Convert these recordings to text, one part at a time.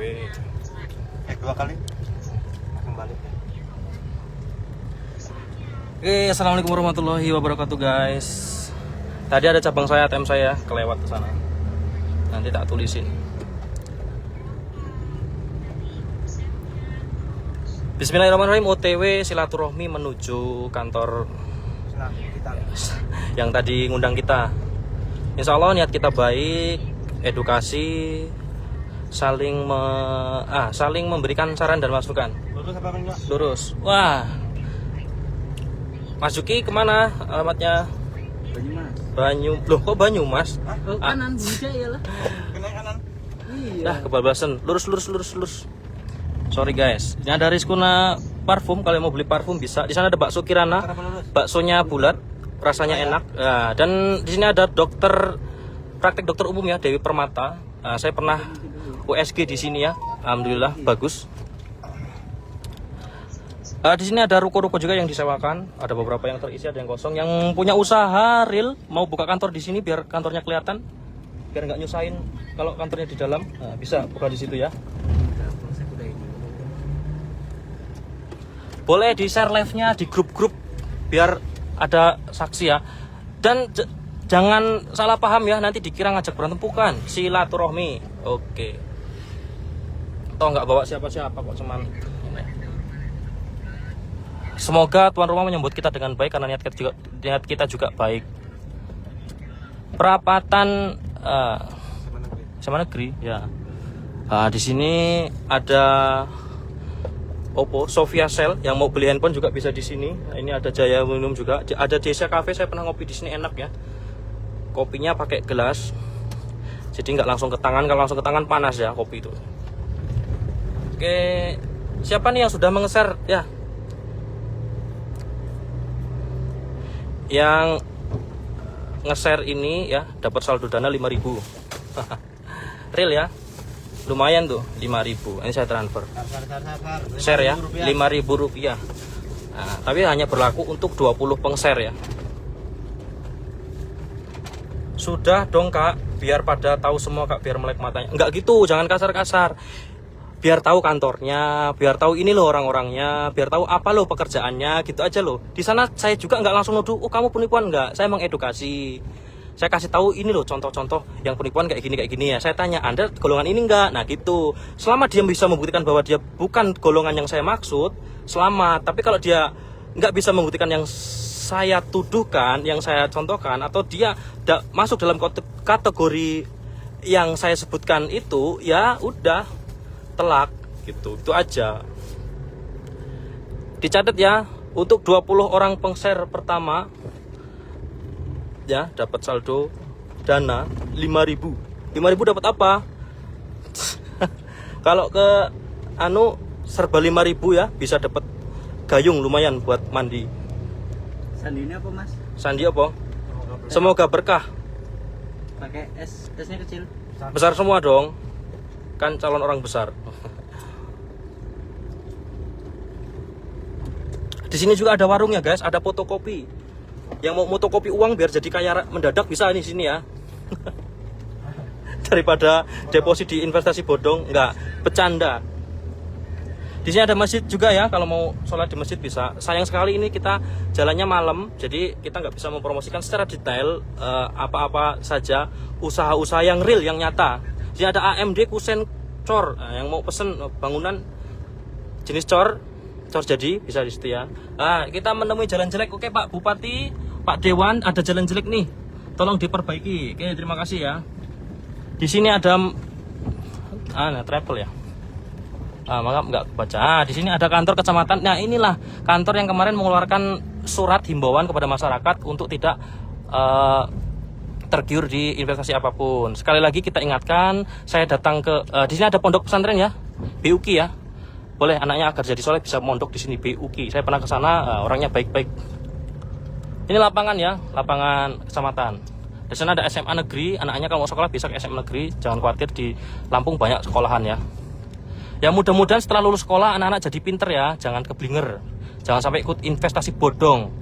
Dua kali kembali. Oke, assalamualaikum warahmatullahi wabarakatuh guys. Tadi ada cabang saya, ATM saya kelewat ke sana. Nanti tak tulisin. Bismillahirrahmanirrahim. OTW silaturahmi menuju kantor yang tadi ngundang kita. Insya Allah niat kita baik, edukasi, saling memberikan saran dan masukan. Lurus apa enggak? Lurus. Wah, Mas Juki kemana alamatnya? Banyumas. Loh kok Banyumas? Oh, kanan bisa ya lah. Kena kanan. Iya. Kebablasan. Lurus. Sorry guys. Ini ada Rizkuna parfum. Kalau mau beli parfum bisa. Di sana ada bakso Kirana. Baksonya bulat, rasanya enak. Nah, dan di sini ada praktek dokter umum ya, Dewi Permata. Saya pernah USG di sini ya. Alhamdulillah bagus. Di sini ada ruko-ruko juga yang disewakan. Ada beberapa yang terisi, ada yang kosong. Yang punya usaha real mau buka kantor di sini biar kantornya kelihatan, biar nggak nyusahin kalau kantornya di dalam. Nah, bisa buka di situ ya. Boleh di share live-nya di grup-grup biar ada saksi ya. Dan jangan salah paham ya, nanti dikira ngajak berantem, bukan. Silaturahmi. Oke. Toh nggak bawa siapa-siapa kok, cuman semoga tuan rumah menyambut kita dengan baik karena niat kita juga baik. Perapatan sama negeri ya. Di sini ada Oppo, Sofia Cell yang mau beli handphone juga bisa di sini. Ini ada Jaya Minum juga. Ada Desa Cafe, saya pernah ngopi di sini, enak ya. Kopinya pakai gelas. Jadi nggak langsung ke tangan, kalau langsung ke tangan panas ya kopi itu. Oke, siapa nih yang sudah mengeser ya? Yang nge-share ini ya dapat saldo dana 5.000. Real ya. Lumayan tuh 5.000. Ini saya transfer. Share ya, 5.000 rupiah. Nah, tapi hanya berlaku untuk 20 peng-share ya. Sudah dong kak, biar pada tahu semua kak, biar melek matanya. Enggak gitu, jangan kasar-kasar. Biar tahu kantornya, biar tahu ini loh orang-orangnya, biar tahu apa loh pekerjaannya, gitu aja loh. Di sana saya juga nggak langsung nuduh, oh kamu penipuan, nggak. Saya mengedukasi. Saya kasih tahu ini loh contoh-contoh yang penipuan kayak gini ya. Saya tanya, Anda golongan ini enggak? Nah gitu. Selama dia bisa membuktikan bahwa dia bukan golongan yang saya maksud, selamat. Tapi kalau dia nggak bisa membuktikan yang saya tuduhkan, yang saya contohkan, atau dia masuk dalam kategori yang saya sebutkan itu, ya udah telak gitu. Itu aja. Dicatat ya, untuk 20 orang peng-share pertama ya dapat saldo dana 5.000. 5.000 dapat apa? Kalau ke serba 5.000 ya, bisa dapat gayung lumayan buat mandi. Sandi ini apa mas? Sandi apa? Semoga berkah. Pakai esnya kecil. Besar semua dong. Kan calon orang besar. Di sini juga ada warung ya guys, ada fotokopi. Yang mau fotokopi uang biar jadi kaya mendadak bisa di sini ya. Daripada deposit di investasi bodong, enggak, bercanda. Di sini ada masjid juga ya, kalau mau sholat di masjid bisa. Sayang sekali ini kita jalannya malam, jadi kita nggak bisa mempromosikan secara detail apa-apa saja usaha-usaha yang real, yang nyata. Di sini ada AMD Kusen Cor, yang mau pesen bangunan jenis cor jadi bisa di situ ya. Kita menemui jalan jelek. Oke Pak Bupati, Pak Dewan, ada jalan jelek nih, tolong diperbaiki. Oke, terima kasih ya. Di sini ada travel ya. Maka nggak baca. Di sini ada kantor kecamatan. Nah inilah kantor yang kemarin mengeluarkan surat himbauan kepada masyarakat untuk tidak tergiur di investasi apapun. Sekali lagi kita ingatkan, saya datang ke di sini ada pondok pesantren ya, BUK ya. Boleh anaknya agar jadi soleh bisa mondok di sini, BUK. Saya pernah ke sana, orangnya baik-baik. Ini lapangan ya, lapangan kecamatan. Di sana ada SMA negeri, anaknya kalau mau sekolah bisa ke SMA negeri. Jangan khawatir, di Lampung banyak sekolahan ya. Ya mudah-mudahan setelah lulus sekolah anak-anak jadi pinter ya, jangan keblinger. Jangan sampai ikut investasi bodong.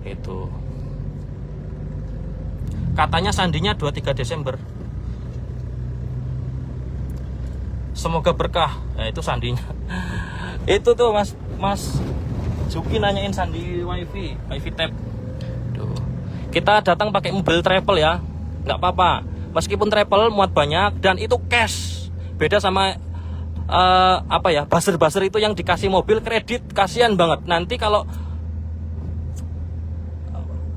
Itu. Katanya sandinya 23 Desember. semoga berkah. Nah, itu sandinya. Itu tuh Mas Juki nanyain sandi wifi tab. Tuh. Kita datang pakai mobil travel ya, nggak apa-apa. Meskipun travel muat banyak dan itu cash. Beda sama buzzer itu yang dikasih mobil kredit, kasihan banget. Nanti kalau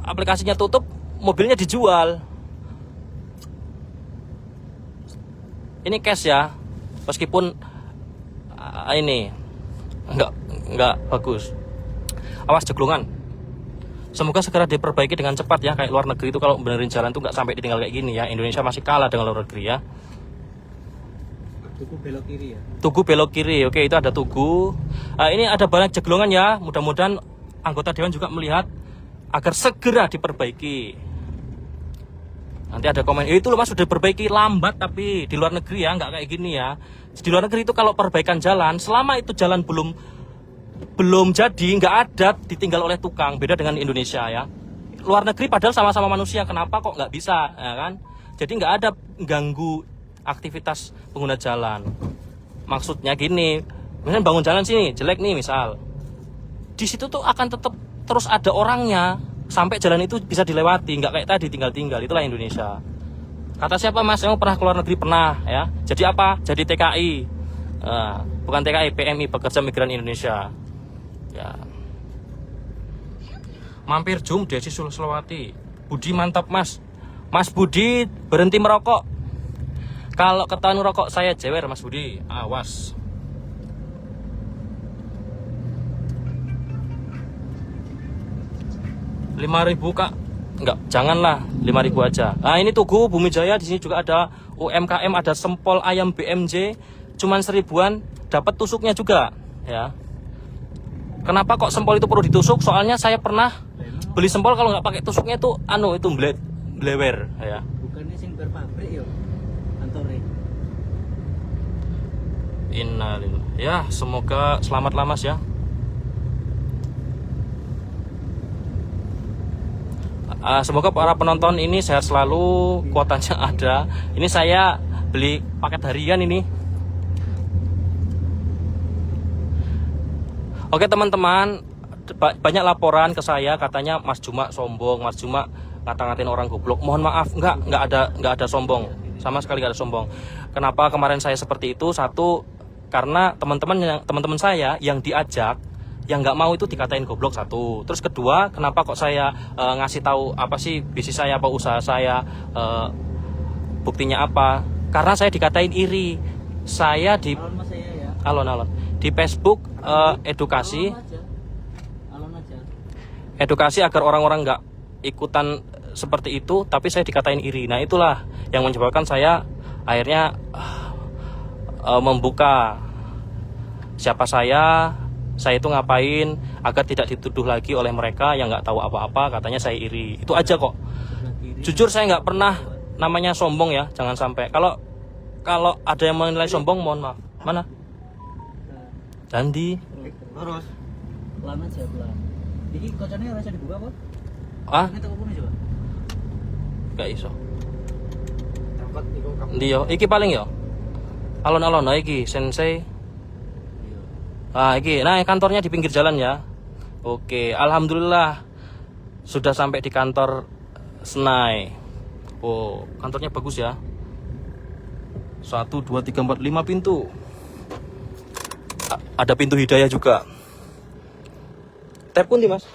aplikasinya tutup, mobilnya dijual. Ini cash ya, meskipun ini nggak bagus. Awas jeglongan. Semoga segera diperbaiki dengan cepat ya, kayak luar negeri itu kalau benerin jalan tuh nggak sampai ditinggal kayak gini ya. Indonesia masih kalah dengan luar negeri ya. Tugu belok kiri ya. Tugu belok kiri, oke itu ada tugu. Ini ada banyak jeglongan ya. Mudah-mudahan anggota dewan juga melihat agar segera diperbaiki. Nanti ada komen, itu loh mas sudah diperbaiki lambat tapi di luar negeri ya nggak kayak gini ya. Di luar negeri itu kalau perbaikan jalan, selama itu jalan belum jadi, nggak ada ditinggal oleh tukang. Beda dengan Indonesia ya. Luar negeri padahal sama-sama manusia, kenapa kok nggak bisa ya kan? Jadi nggak ada ganggu aktivitas pengguna jalan. Maksudnya gini, misalnya bangun jalan sini jelek nih misal, di situ tuh akan tetap terus ada orangnya sampai jalan itu bisa dilewati, nggak kayak tadi tinggal-tinggal. Itulah Indonesia. Kata siapa mas? Emang pernah keluar negeri? Pernah ya. Jadi apa? Jadi TKI. Bukan TKI, PMI, Pekerja Migran Indonesia. Ya. Mampir Jum Desi Sulawati. Budi mantap mas. Mas Budi berhenti merokok. Kalau ketahuan rokok saya jewer mas Budi. Awas. Rp5.000 kak. Enggak, janganlah 5.000 aja. Nah ini Tugu Bumi Jaya, di sini juga ada UMKM, ada sempol ayam BMJ, cuman 1.000-an, dapat tusuknya juga, ya. Kenapa kok sempol itu perlu ditusuk? Soalnya saya pernah beli sempol kalau nggak pakai tusuknya itu itu blewer, ya. Bukannya sing berpabrik yo, kantore. Innalillah. Ya, semoga selamat mas ya. Semoga para penonton ini sehat selalu, kuotanya ada. Ini saya beli paket harian ini. Oke teman-teman, banyak laporan ke saya katanya Mas Juma sombong, Mas Juma ngata-ngatain orang goblok. Mohon maaf, nggak ada sombong, sama sekali nggak ada sombong. Kenapa kemarin saya seperti itu? Satu, karena teman-teman saya yang diajak, yang nggak mau itu dikatain goblok. Satu. Terus kedua, kenapa kok saya ngasih tahu apa sih bisnis saya, apa usaha saya, buktinya apa? Karena saya dikatain iri. Saya di alon-alon di Facebook edukasi edukasi agar orang-orang nggak ikutan seperti itu, tapi saya dikatain iri. Nah itulah yang menyebabkan saya akhirnya membuka siapa saya itu ngapain, agar tidak dituduh lagi oleh mereka yang nggak tahu apa-apa, katanya saya iri. Itu aja kok. Jujur saya nggak pernah namanya sombong ya, jangan sampai. Kalau ada yang menilai sombong, mohon maaf. Mana? Dandi. Terus. Pelan aja pelan. Iki kocone ora bisa dibuka apa? Ini toko punya coba. Gak iso. Dapat iku kamu. Ndi yo? Iki paling yo. Alon-alon iki sensei. Iki, nah kantornya di pinggir jalan ya. Oke, alhamdulillah sudah sampai di kantor Senai. Oh, kantornya bagus ya. 1, 2, 3, 4, 5 pintu. Ada pintu hidayah juga. Tap pun di mas.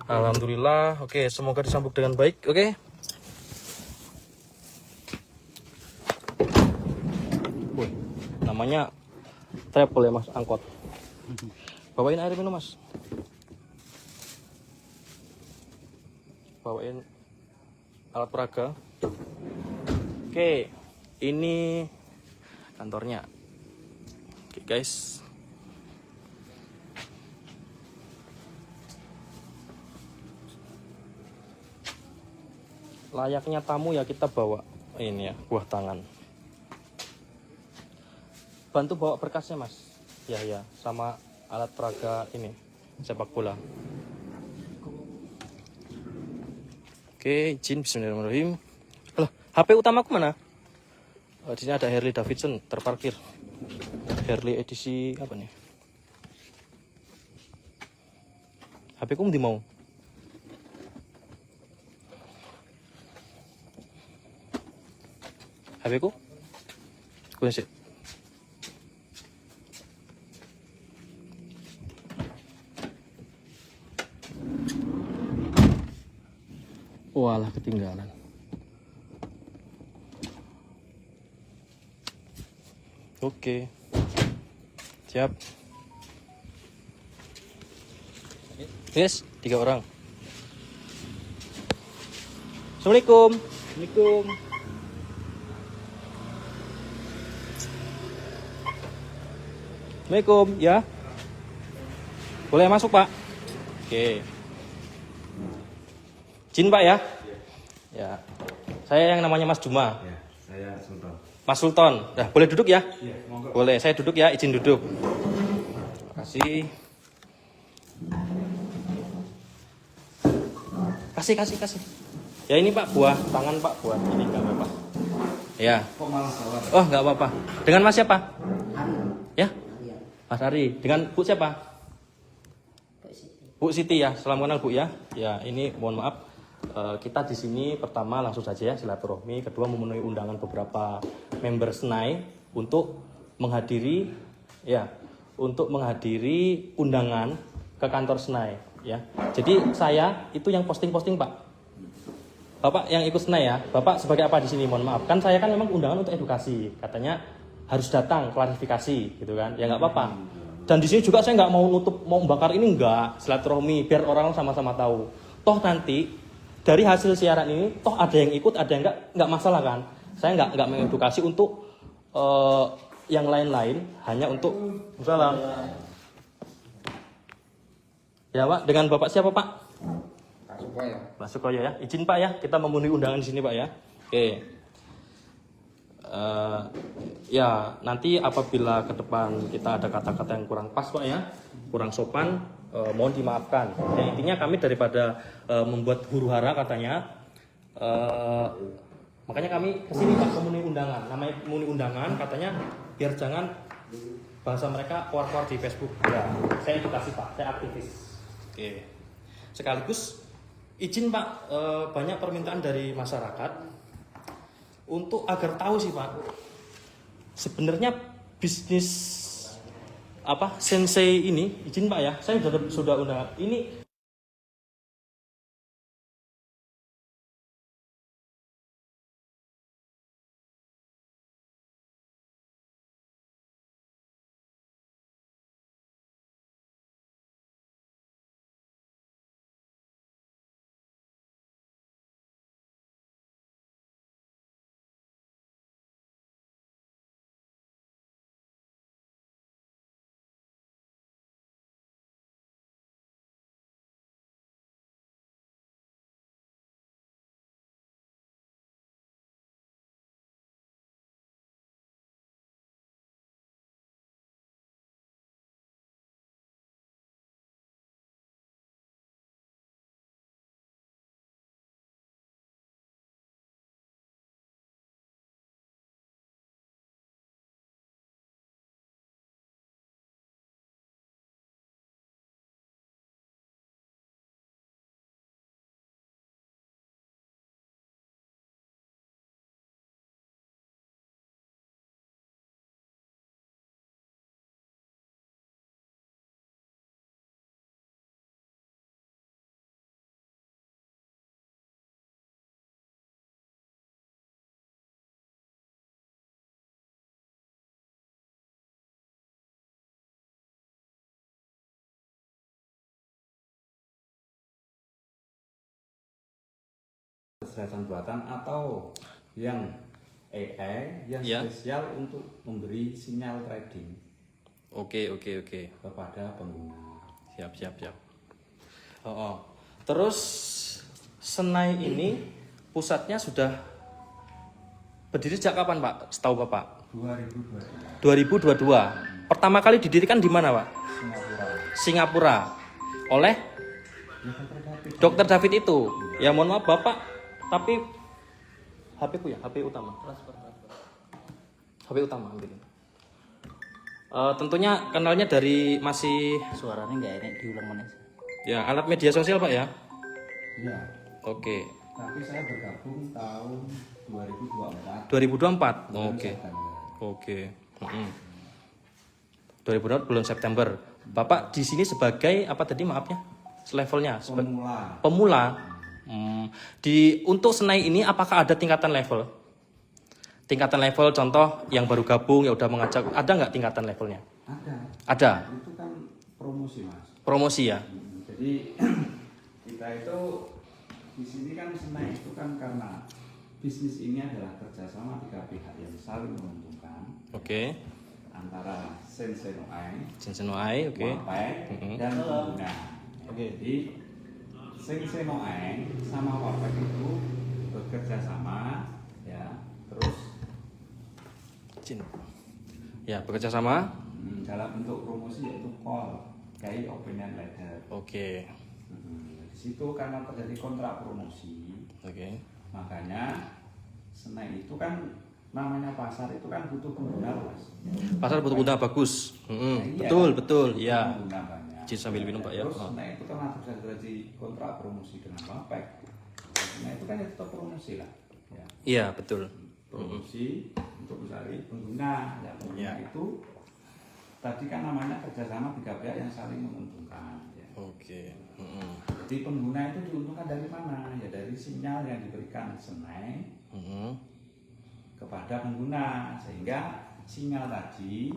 Alhamdulillah. Oke, semoga disambung dengan baik. Oke. Namanya travel ya mas, angkot. Bawain air minum mas. Bawain alat peraga. Oke, ini kantornya. Oke guys. Layaknya tamu ya kita bawa ini ya, buah tangan. Bantu bawa berkasnya mas. Ya, sama alat peraga ini, sepak bola. Oke, izin, bismillahirrahmanirrahim. Alah, HP utamaku mana? Di sini ada Harley Davidson terparkir. Harley edisi apa nih? HP ku ndi mau? HP ku? Sih. Walah ketinggalan. Oke. Siap. Yes, 3 orang. Assalamualaikum. Assalamualaikum. Assalamualaikum, ya. Boleh masuk, Pak? Oke. Izin, Pak ya? Ya. Saya yang namanya Mas Juma. Ya, saya Sultan. Mas Sultan. Dah, boleh duduk ya? Iya, monggo. Boleh, saya duduk ya, izin duduk. Terima kasih. Kasih. Ya ini Pak, buah tangan Pak, buah ini enggak apa-apa. Ya. Kok malah sawar? Oh, enggak apa-apa. Dengan Mas siapa? Ya? Mas Ari. Dengan Bu siapa? Bu Siti ya. Salam kenal Bu ya. Ya, ini mohon maaf. Kita di sini pertama langsung saja ya silaturahmi, kedua memenuhi undangan beberapa member SNAI untuk menghadiri undangan ke kantor SNAI ya. Jadi saya itu yang posting-posting Pak. Bapak yang ikut SNAI ya. Bapak sebagai apa di sini? Mohon maaf. Kan saya kan memang undangan untuk edukasi. Katanya harus datang klarifikasi gitu kan. Ya nggak apa-apa. Dan di sini juga saya nggak mau membakar ini enggak, silaturahmi biar orang sama-sama tahu. Toh nanti dari hasil siaran ini, toh ada yang ikut, ada yang nggak masalah kan? Saya nggak mengedukasi untuk yang lain-lain, hanya untuk salam. Ya Pak, dengan Bapak siapa Pak? Pak Sukoyo ya. Izin Pak ya, kita memenuhi undangan di sini Pak ya. Oke. Ya nanti apabila ke depan kita ada kata-kata yang kurang pas Pak ya, kurang sopan, mohon dimaafkan. Ya, intinya kami daripada membuat huru-hara katanya, makanya kami kesini Pak memenuhi undangan. Namanya memenuhi undangan katanya biar jangan bahasa mereka keluar-keluar di Facebook. Ya, saya edukasi Pak, saya aktivis. Oke. Sekaligus izin Pak, banyak permintaan dari masyarakat untuk agar tahu sih Pak, sebenarnya bisnis apa sensei ini, izin Pak ya, saya sudah undangan ini. Kecerdasan buatan atau yang AI yang Ya. spesial untuk memberi sinyal trading Oke. kepada pengguna. Siap. Terus SNAI ini pusatnya sudah berdiri sejak kapan Pak? Setahu Bapak? 2022. Pertama kali didirikan di mana Pak? Singapura. Oleh Dr. David itu. Ya mohon maaf Bapak, tapi HP ku ya, HP utama. HP utama ambil. Tentunya kenalnya dari masih Suaranya nggak enak, diulang mana? ya alat media sosial Pak ya. Iya. Oke. Tapi saya bergabung tahun 2024. 2024. Bulan Oke. September. Oke. 2024 bulan September. Bapak di sini sebagai apa tadi maafnya? Levelnya Pemula. pemula. Di untuk Senai ini apakah ada tingkatan level? Tingkatan level contoh yang baru gabung ya udah mengajak, ada nggak tingkatan levelnya? Ada. Ada. Itu kan promosi mas. Promosi ya. Jadi kita itu di sini kan Senai itu kan karena bisnis ini adalah kerjasama tiga pihak yang saling menguntungkan Oke. antara Sensenoai, Sensenoai, oke. Wapek, Mhm. dan pengguna. Oke. Jadi Sensenoai sama Wapek itu bekerja sama, ya, terus Izin. Ya, bekerja sama. dalam bentuk promosi yaitu call, kayak opinion letter. Oke. Di situ karena terjadi kontrak promosi, Oke. makanya Senai itu kan namanya pasar itu kan butuh pengguna mas. Pasar butuh pengguna bagus. Nah, iya. Betul, betul. Butuh Ya. pengguna banyak. Izin sambil minum, Pak, ya. Terus Oh. Senai itu karena terjadi kontrak promosi dengan Wapek. Nah itu kan ya tetap promosi lah. Ya. Iya, betul. Promosi untuk mencari pengguna. Ya, pengguna Ya. itu tadi kan namanya kerjasama tiga pihak yang saling menguntungkan. Ya. Oke. Jadi pengguna itu diuntungkan dari mana? Ya dari sinyal yang diberikan Senai kepada pengguna, sehingga sinyal tadi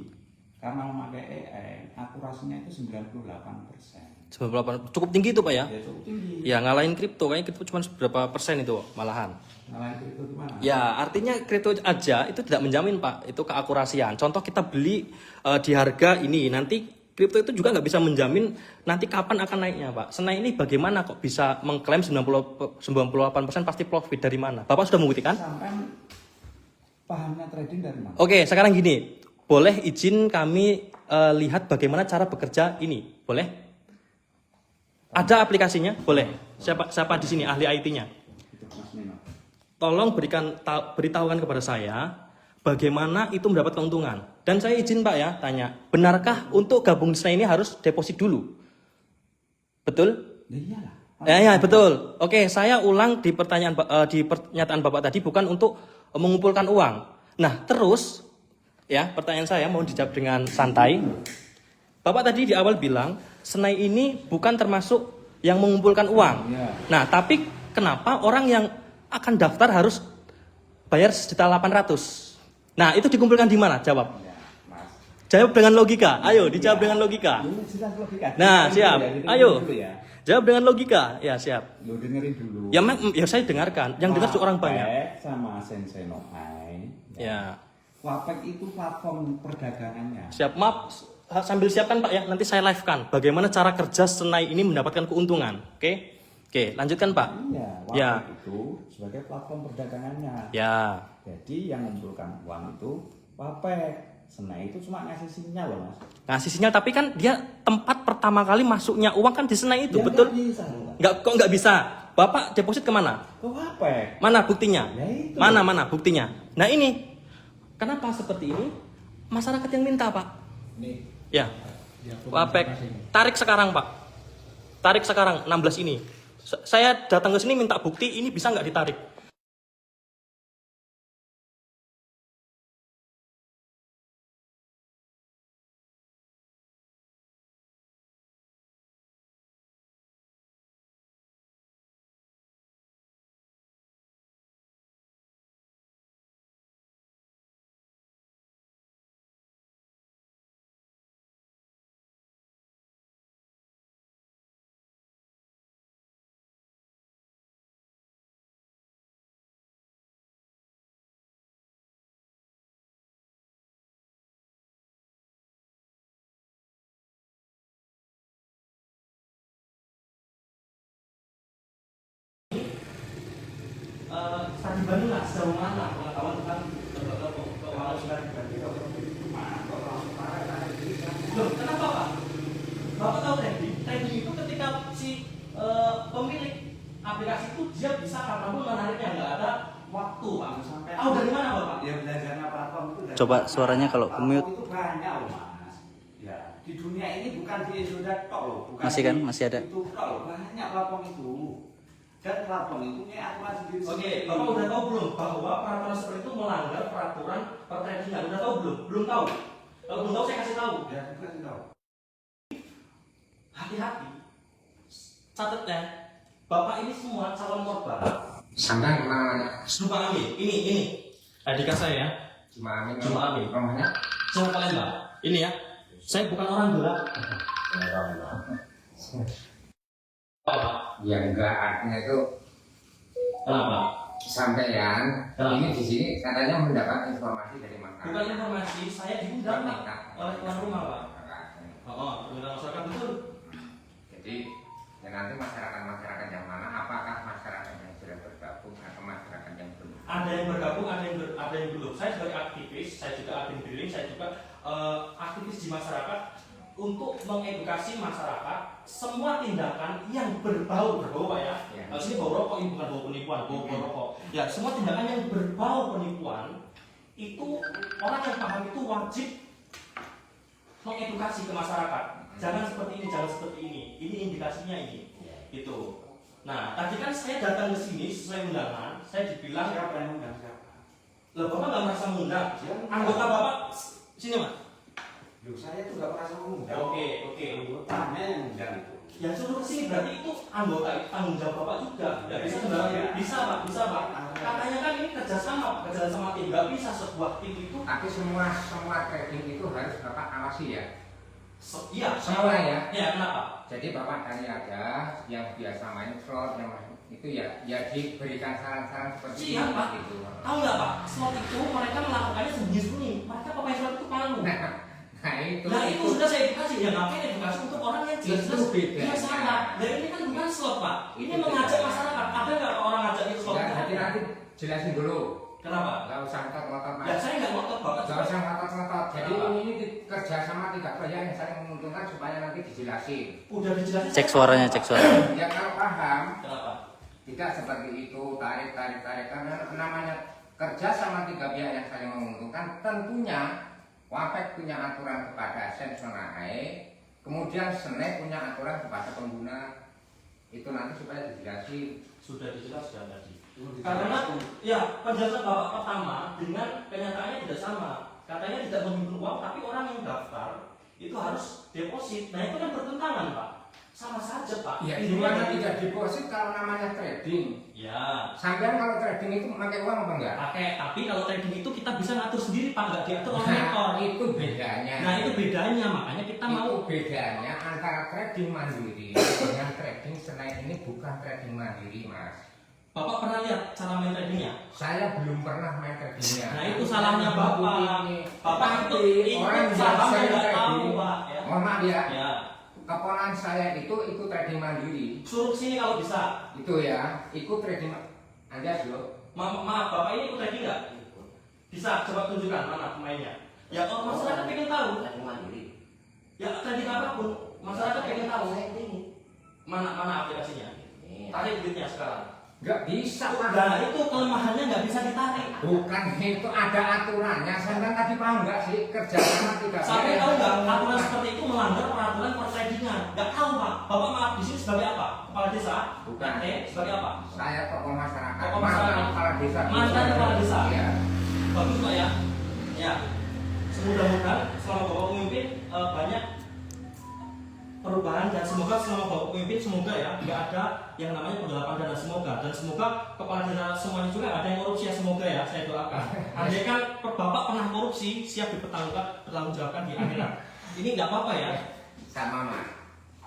karena memakai EN akurasinya itu 98%. 98 cukup tinggi itu Pak ya? Ya cukup tinggi. Ya ngalahin kripto, kayaknya kripto cuma berapa persen itu malahan. Ngalahin kripto gimana? Ya artinya kripto aja itu tidak menjamin Pak, itu keakurasian. Contoh kita beli di harga ini, nanti kripto itu juga nggak bisa menjamin nanti kapan akan naiknya Pak. Senai ini bagaimana kok bisa mengklaim 98% pasti profit dari mana? Bapak sudah membuktikan? Sampai pahamnya trading dari mana? Oke, sekarang gini, boleh izin kami lihat bagaimana cara bekerja ini, boleh? Ada aplikasinya, boleh. Siapa di sini ahli IT-nya? Itu Mas Nino. Tolong beritahukan kepada saya bagaimana itu mendapat keuntungan. Dan saya izin Pak ya, tanya, benarkah untuk gabung di Senai ini harus deposit dulu? Betul? Ya iyalah. Ya, betul. Oke, saya ulang di pernyataan Bapak tadi bukan untuk mengumpulkan uang. Nah, terus ya, pertanyaan saya mohon dijawab dengan santai. Bapak tadi di awal bilang Senai ini bukan termasuk yang mengumpulkan uang. Ya. Nah, tapi kenapa orang yang akan daftar harus bayar 1.800.000? Nah, itu dikumpulkan di mana? Jawab. Ya, Mas. Jawab dengan logika. Ayo, dijawab dengan logika. Ini jelas logika. Nah, Dengerin siap. dulu ya, dengerin Ayo. dulu ya. Jawab dengan logika. Ya, siap. Lu dengerin dulu. Ya saya dengarkan. Yang dengar orang banyak. Wapek sama Sensenoai. Ya. Wapek itu platform perdagangannya. Siap, maaf sambil siapkan Pak ya, nanti saya live-kan bagaimana cara kerja Senai ini mendapatkan keuntungan. Oke, lanjutkan Pak. Iya, Wapek Ya. itu sebagai platform perdagangannya. Ya, Jadi yang mengumpulkan uang itu Wapek. Senai itu cuma ngasih sinyal loh mas. ngasih sinyal tapi kan dia tempat pertama kali masuknya uang kan di Senai itu, Ya, betul? nggak bisa, Mas. Nggak bisa. Bapak deposit kemana? Ke Wapek. Mana buktinya? Ya, itu. Mana buktinya? Nah ini, kenapa seperti ini? Masyarakat yang minta Pak. Nih, Ya, Wapek, tarik sekarang Pak. Tarik sekarang 16 ini. Saya datang ke sini minta bukti ini bisa nggak ditarik? Coba suaranya kalau Papong mute. itu banyak loh mas. Ya, di dunia ini bukan di Indonesia tok loh, bukan Masih kan? di- Masih ada? Itu tok loh, banyak papong itu. Dan papong itu punya aturan sendiri. Oke, Bapak udah tahu belum bahwa peraturan seperti itu melanggar peraturan pertradingan? Udah tahu belum? Belum tahu. Kalau belum tahu saya kasih tahu. Ya, kita kasih tahu. Hati-hati. Catat ya. Bapak ini semua calon korban. Sampai namanya Cuma Amin. Ini. Adik saya ya. cuma Amin. Cuma Amin. Rumahnya? Jangan kalian Mbak. Ini ya. Saya bukan orang gelap. Apa? Ya enggak, artinya itu Kenapa? sampean Kenapa? ini di sini katanya mendapat informasi dari masyarakat. Bukan informasi, saya diundang Pak oleh tuan rumah Pak. Undang masyarakat betul. Jadi ya nanti masyarakat yang mana? Apakah masyarakat yang sudah bergabung atau masyarakat yang belum? Ada yang bergabung, ada yang belum. Saya sebagai aktivis, saya juga admin drilling, saya juga aktivis di masyarakat untuk mengedukasi masyarakat semua tindakan yang berbau Pak ya. Ya. Kalau sini bau rokok ini bukan bau penipuan, bau rokok. Ya, semua tindakan yang berbau penipuan itu orang yang paham itu wajib mengedukasi ke masyarakat. Jangan seperti ini, jangan seperti ini. Ini indikasinya ini. Itu. Nah, tadi kan saya datang ke sini sesuai undangan, saya dibilang Siapa yang undang siapa? loh Bapak nggak merasa mengundang? Anggota Bapak sini Mas. Loh, saya tuh gak merasa mengundang. Oke. Anggotanya yang undang itu. Ya suruh ke sini berarti itu anggota tanggung jawab Bapak juga. Nggak bisa sembarangan. Bisa Pak. Katanya kan ini kerjasama tim. Nggak bisa sebuah tim itu. Tapi semua trading itu harus Bapak awasi ya. Iya. Semua ya. Iya, kenapa? Jadi Bapak tadi ada yang biasa main slot, yang itu ya diberikan saran-saran seperti Iya, Pak. gitu. Tahu nggak Pak? Slot itu mereka melakukannya sembunyi-sembunyi. Mereka pemain slot itu malu. Nah itu Nah itu sudah saya edukasi, ya ngapain edukasi untuk orang yang jelas-jelas Itu beda. dia salah. Dan ini kan bukan slot Pak, ini Itu mengajak beda. masyarakat. Ada nggak orang ngajak itu slot? ya, jadi nanti jelasin dulu. Kenapa? Gak usah ngotot-ngotot Ya mas. saya nggak ngotot Bapak. Gak usah ngotot-ngotot. Jadi Kenapa? ini kerja sama tiga pihak yang saling menguntungkan supaya nanti dijelasin. Udah dijelasin. Cek suaranya, cek suaranya. Ya kalau paham, Kenapa? tidak seperti itu tarik karena namanya kerja sama tiga pihak yang saling menguntungkan. Tentunya Wapek punya aturan kepada Sensonae, kemudian Sene punya aturan kepada pengguna. Itu nanti supaya dijelasin. Sudah dijelaskan tadi. Karena ya penjelasan Bapak pertama dengan kenyataannya tidak sama. Katanya tidak menghimpun uang, tapi orang yang daftar itu harus deposit. Nah itu kan bertentangan Pak. Sama saja Pak. Ya Intinya gimana tidak deposit kalau namanya trading? Ya. Sampai kalau trading itu pakai uang apa enggak? Pakai, tapi kalau trading itu kita bisa ngatur sendiri Pak, nggak diatur oleh mentor. Itu bedanya. Nah itu bedanya, makanya kita Itu mau. bedanya antara trading mandiri dengan trading selain ini bukan trading mandiri mas. Bapak pernah lihat cara main tradingnya? Saya belum pernah main tradingnya. Nah itu salahnya Bapak. Bapak itu orang ikut yang saham saya nggak tahu trading, Pak. Ya. mohon maaf ya, Ya. keponakan saya itu trading mandiri. Suruh sini kalau bisa. Itu ya, ikut trading. Anda dulu. Maaf, Bapak ini ikut trading nggak? Bisa, coba tunjukkan mana pemainnya. Ya kalau masyarakat pengen tahu. Ya trading apapun, masyarakat pengen tahu. Mana aplikasinya? Tarik duitnya sekarang. Nggak bisa pak. Nah itu kelemahannya nggak bisa ditarik. Bukan itu ada aturannya. Sampai tadi paham nggak sih kerja sama tidak? Sampai tahu nggak aturan seperti itu melanggar peraturan pertradingan? Nggak tahu Pak. Bapak maaf di sini sebagai apa? Kepala desa? Bukan. Sebagai apa? Saya tokoh masyarakat. Tokoh masyarakat. Mantan kepala desa. Mantan kepala desa. Iya. Bagus Pak ya. Ya. Semudah-mudahan selama Bapak memimpin banyak perubahan dan semoga selama Bapak pemimpin semoga ya nggak ada yang namanya penggelapan dana semoga dan semoga kepala desa semuanya juga nggak ada yang korupsi ya semoga ya saya doakan. Andai kan Bapak pernah korupsi siap dipertanggungjawabkan di akhirat. Ini nggak apa-apa ya. Sama mas.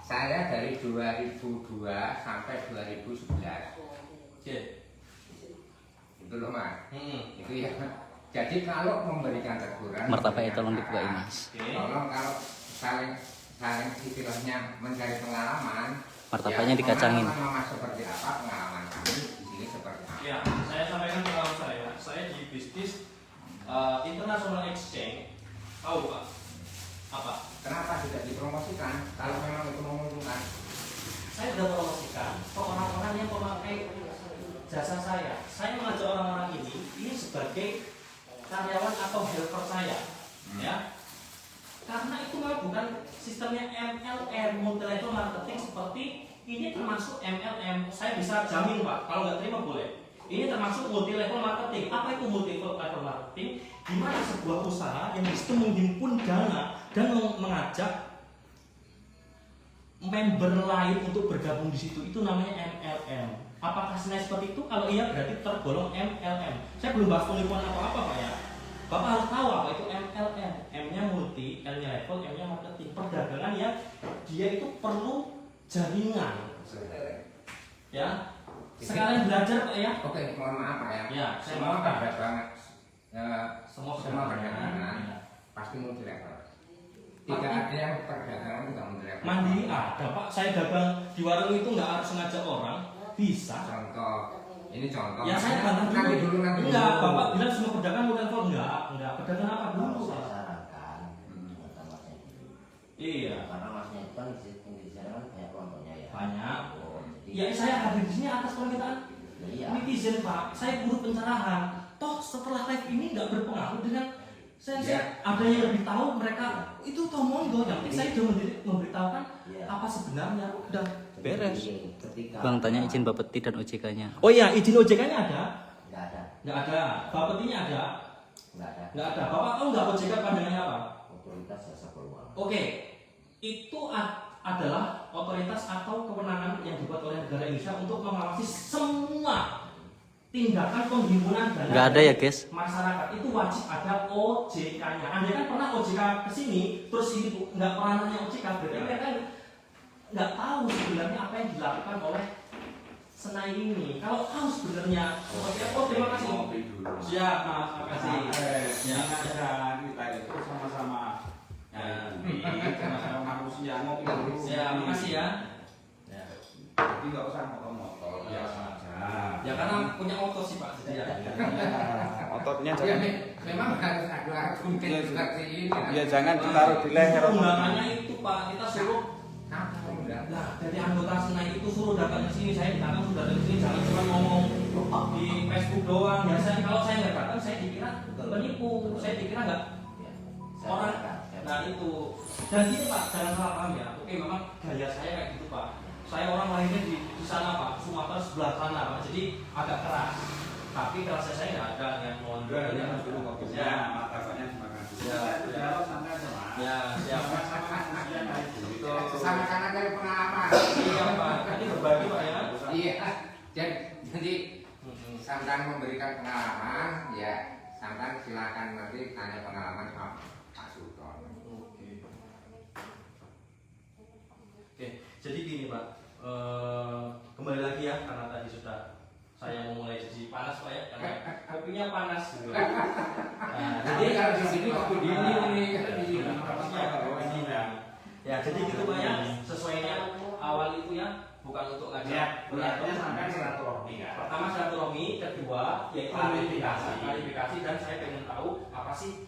Saya dari 2002 sampai 2011. Oke. Itu loh mas. Itu ya. Jadi kalau memberikan teguran. Martabaknya tolong dibukain mas. Tolong kalau saling istilahnya mencari pengalaman. Martabaknya ya, dikacangin. pengalaman Mas seperti apa, pengalaman kami di sini seperti apa. Ya, saya sampaikan pengalaman saya. Saya di bisnis international exchange. Tahu Pak? Apa? Kenapa tidak dipromosikan kalau memang itu menguntungkan? Saya sudah promosikan ke orang-orang yang memakai jasa saya. Saya mengajak orang-orang ini sebagai karyawan atau helper saya. sistemnya MLM, multi level marketing seperti ini termasuk MLM. Saya bisa jamin Pak, kalau nggak terima boleh. Ini termasuk multi level marketing. Apa itu multi level marketing? Di mana sebuah usaha yang bisa menghimpun dana dan mengajak member lain untuk bergabung di situ. Itu namanya MLM. Apakah sengaja seperti itu? Kalau iya berarti tergolong MLM. Saya belum bahas penipuan apa-apa Pak ya. Bapak harus tahu apa itu MLM. M-nya multi, L-nya level, M-nya marketing. Perdagangan yang dia itu perlu jaringan. Ya. Sekalian belajar Pak ya. Oke, mohon maaf Pak ya. Ya, saya semua maafkan. perdagangan Semua perdagangan ya. pasti multi level. Tidak ada yang perdagangan tidak multi level. Mandiri ada Pak. Saya dagang di warung itu nggak harus ngajak orang. Bisa. Contoh, ini contoh. Ya saya bantah nanti dulu. nanti Enggak, dulu. Bapak bilang semua pedagang multi level enggak. Pedagang apa dulu? Saya sarankan kata masnya dulu. Iya. Karena masnya itu kan di sana kan banyak kelompoknya ya. Banyak. Jadi, Ya saya hadir di sini atas permintaan iya. netizen Pak. Saya guru pencerahan. Toh setelah live ini nggak berpengaruh dengan saya ada yang lebih tahu mereka itu toh monggo. Yang penting saya sudah memberitahukan apa sebenarnya. Udah beres. Ketika Bang tanya izin Bapeti dan OJK-nya. Oh iya, izin OJK-nya ada? nggak ada, Nggak ada. Bapetinya ada? nggak ada. Nggak ada. Bapak tahu nggak OJK pandangannya apa? Otoritas jasa keuangan. Oke, itu adalah otoritas atau kewenangan yang dibuat oleh negara Indonesia untuk mengawasi semua tindakan penghimpunan dana Nggak ada ya, guys? masyarakat. Itu wajib ada OJK-nya. Andai kan pernah OJK kesini, terus ini nggak pernah nanya OJK, berarti mereka nggak tahu sebenarnya apa yang dilakukan oleh Senai ini. Kalau tahu sebenarnya seperti apa, terima kasih. Ngopi dulu. Siap, Mas. Terima kasih. Ya, kita itu sama-sama sama-sama manusia ngopi dulu. Siap, makasih ya. Jadi nggak usah motor-motor, biasa aja. Ya karena punya motor sih Pak. Jadi ya. Ototnya Ya, jangan. memang harus ada argumen seperti ini. Ya jangan ditaruh di leher. Undangannya itu Pak, kita suruh. Apa undangan? Nah, dari anggota Senai itu suruh datang ke sini. Saya datang sudah datang ke sini, jangan cuma ngomong di Facebook doang. Biasanya kalau saya nggak datang, saya dikira penipu. Saya dikira nggak orang. Nah itu. Dan ini Pak, jangan salah paham ya. Oke, memang gaya saya kayak gitu Pak. Saya orang lahirnya di sana Pak, Sumatera sebelah sana Pak. Jadi agak keras. Tapi kerasnya saya nggak ada yang mondar. Ya, dulu kopinya, martabaknya dimakan dulu. Ya, santai aja, Mas. Ya, siap. Sama-sama manusia kayak gitu. Sama-sama dari pengalaman. Iya Pak, ini berbagi Pak ya. Iya. Jadi sampai memberikan pengalaman, ya sampai silakan nanti tanya pengalaman sama Pak Sultan. Oke, jadi gini Pak, kembali lagi ya karena tadi sudah saya memulai jadi panas Pak ya, karena kopinya panas gitu. Nah, Jadi kalau di sini kopi dingin ini kan di sini. Ya, jadi gitu Pak ya, sesuainya awal itu ya, bukan untuk ngajak Niatnya sampai silaturahmi kan. Pertama silaturahmi, kedua yaitu klarifikasi dan saya pengen tahu apa sih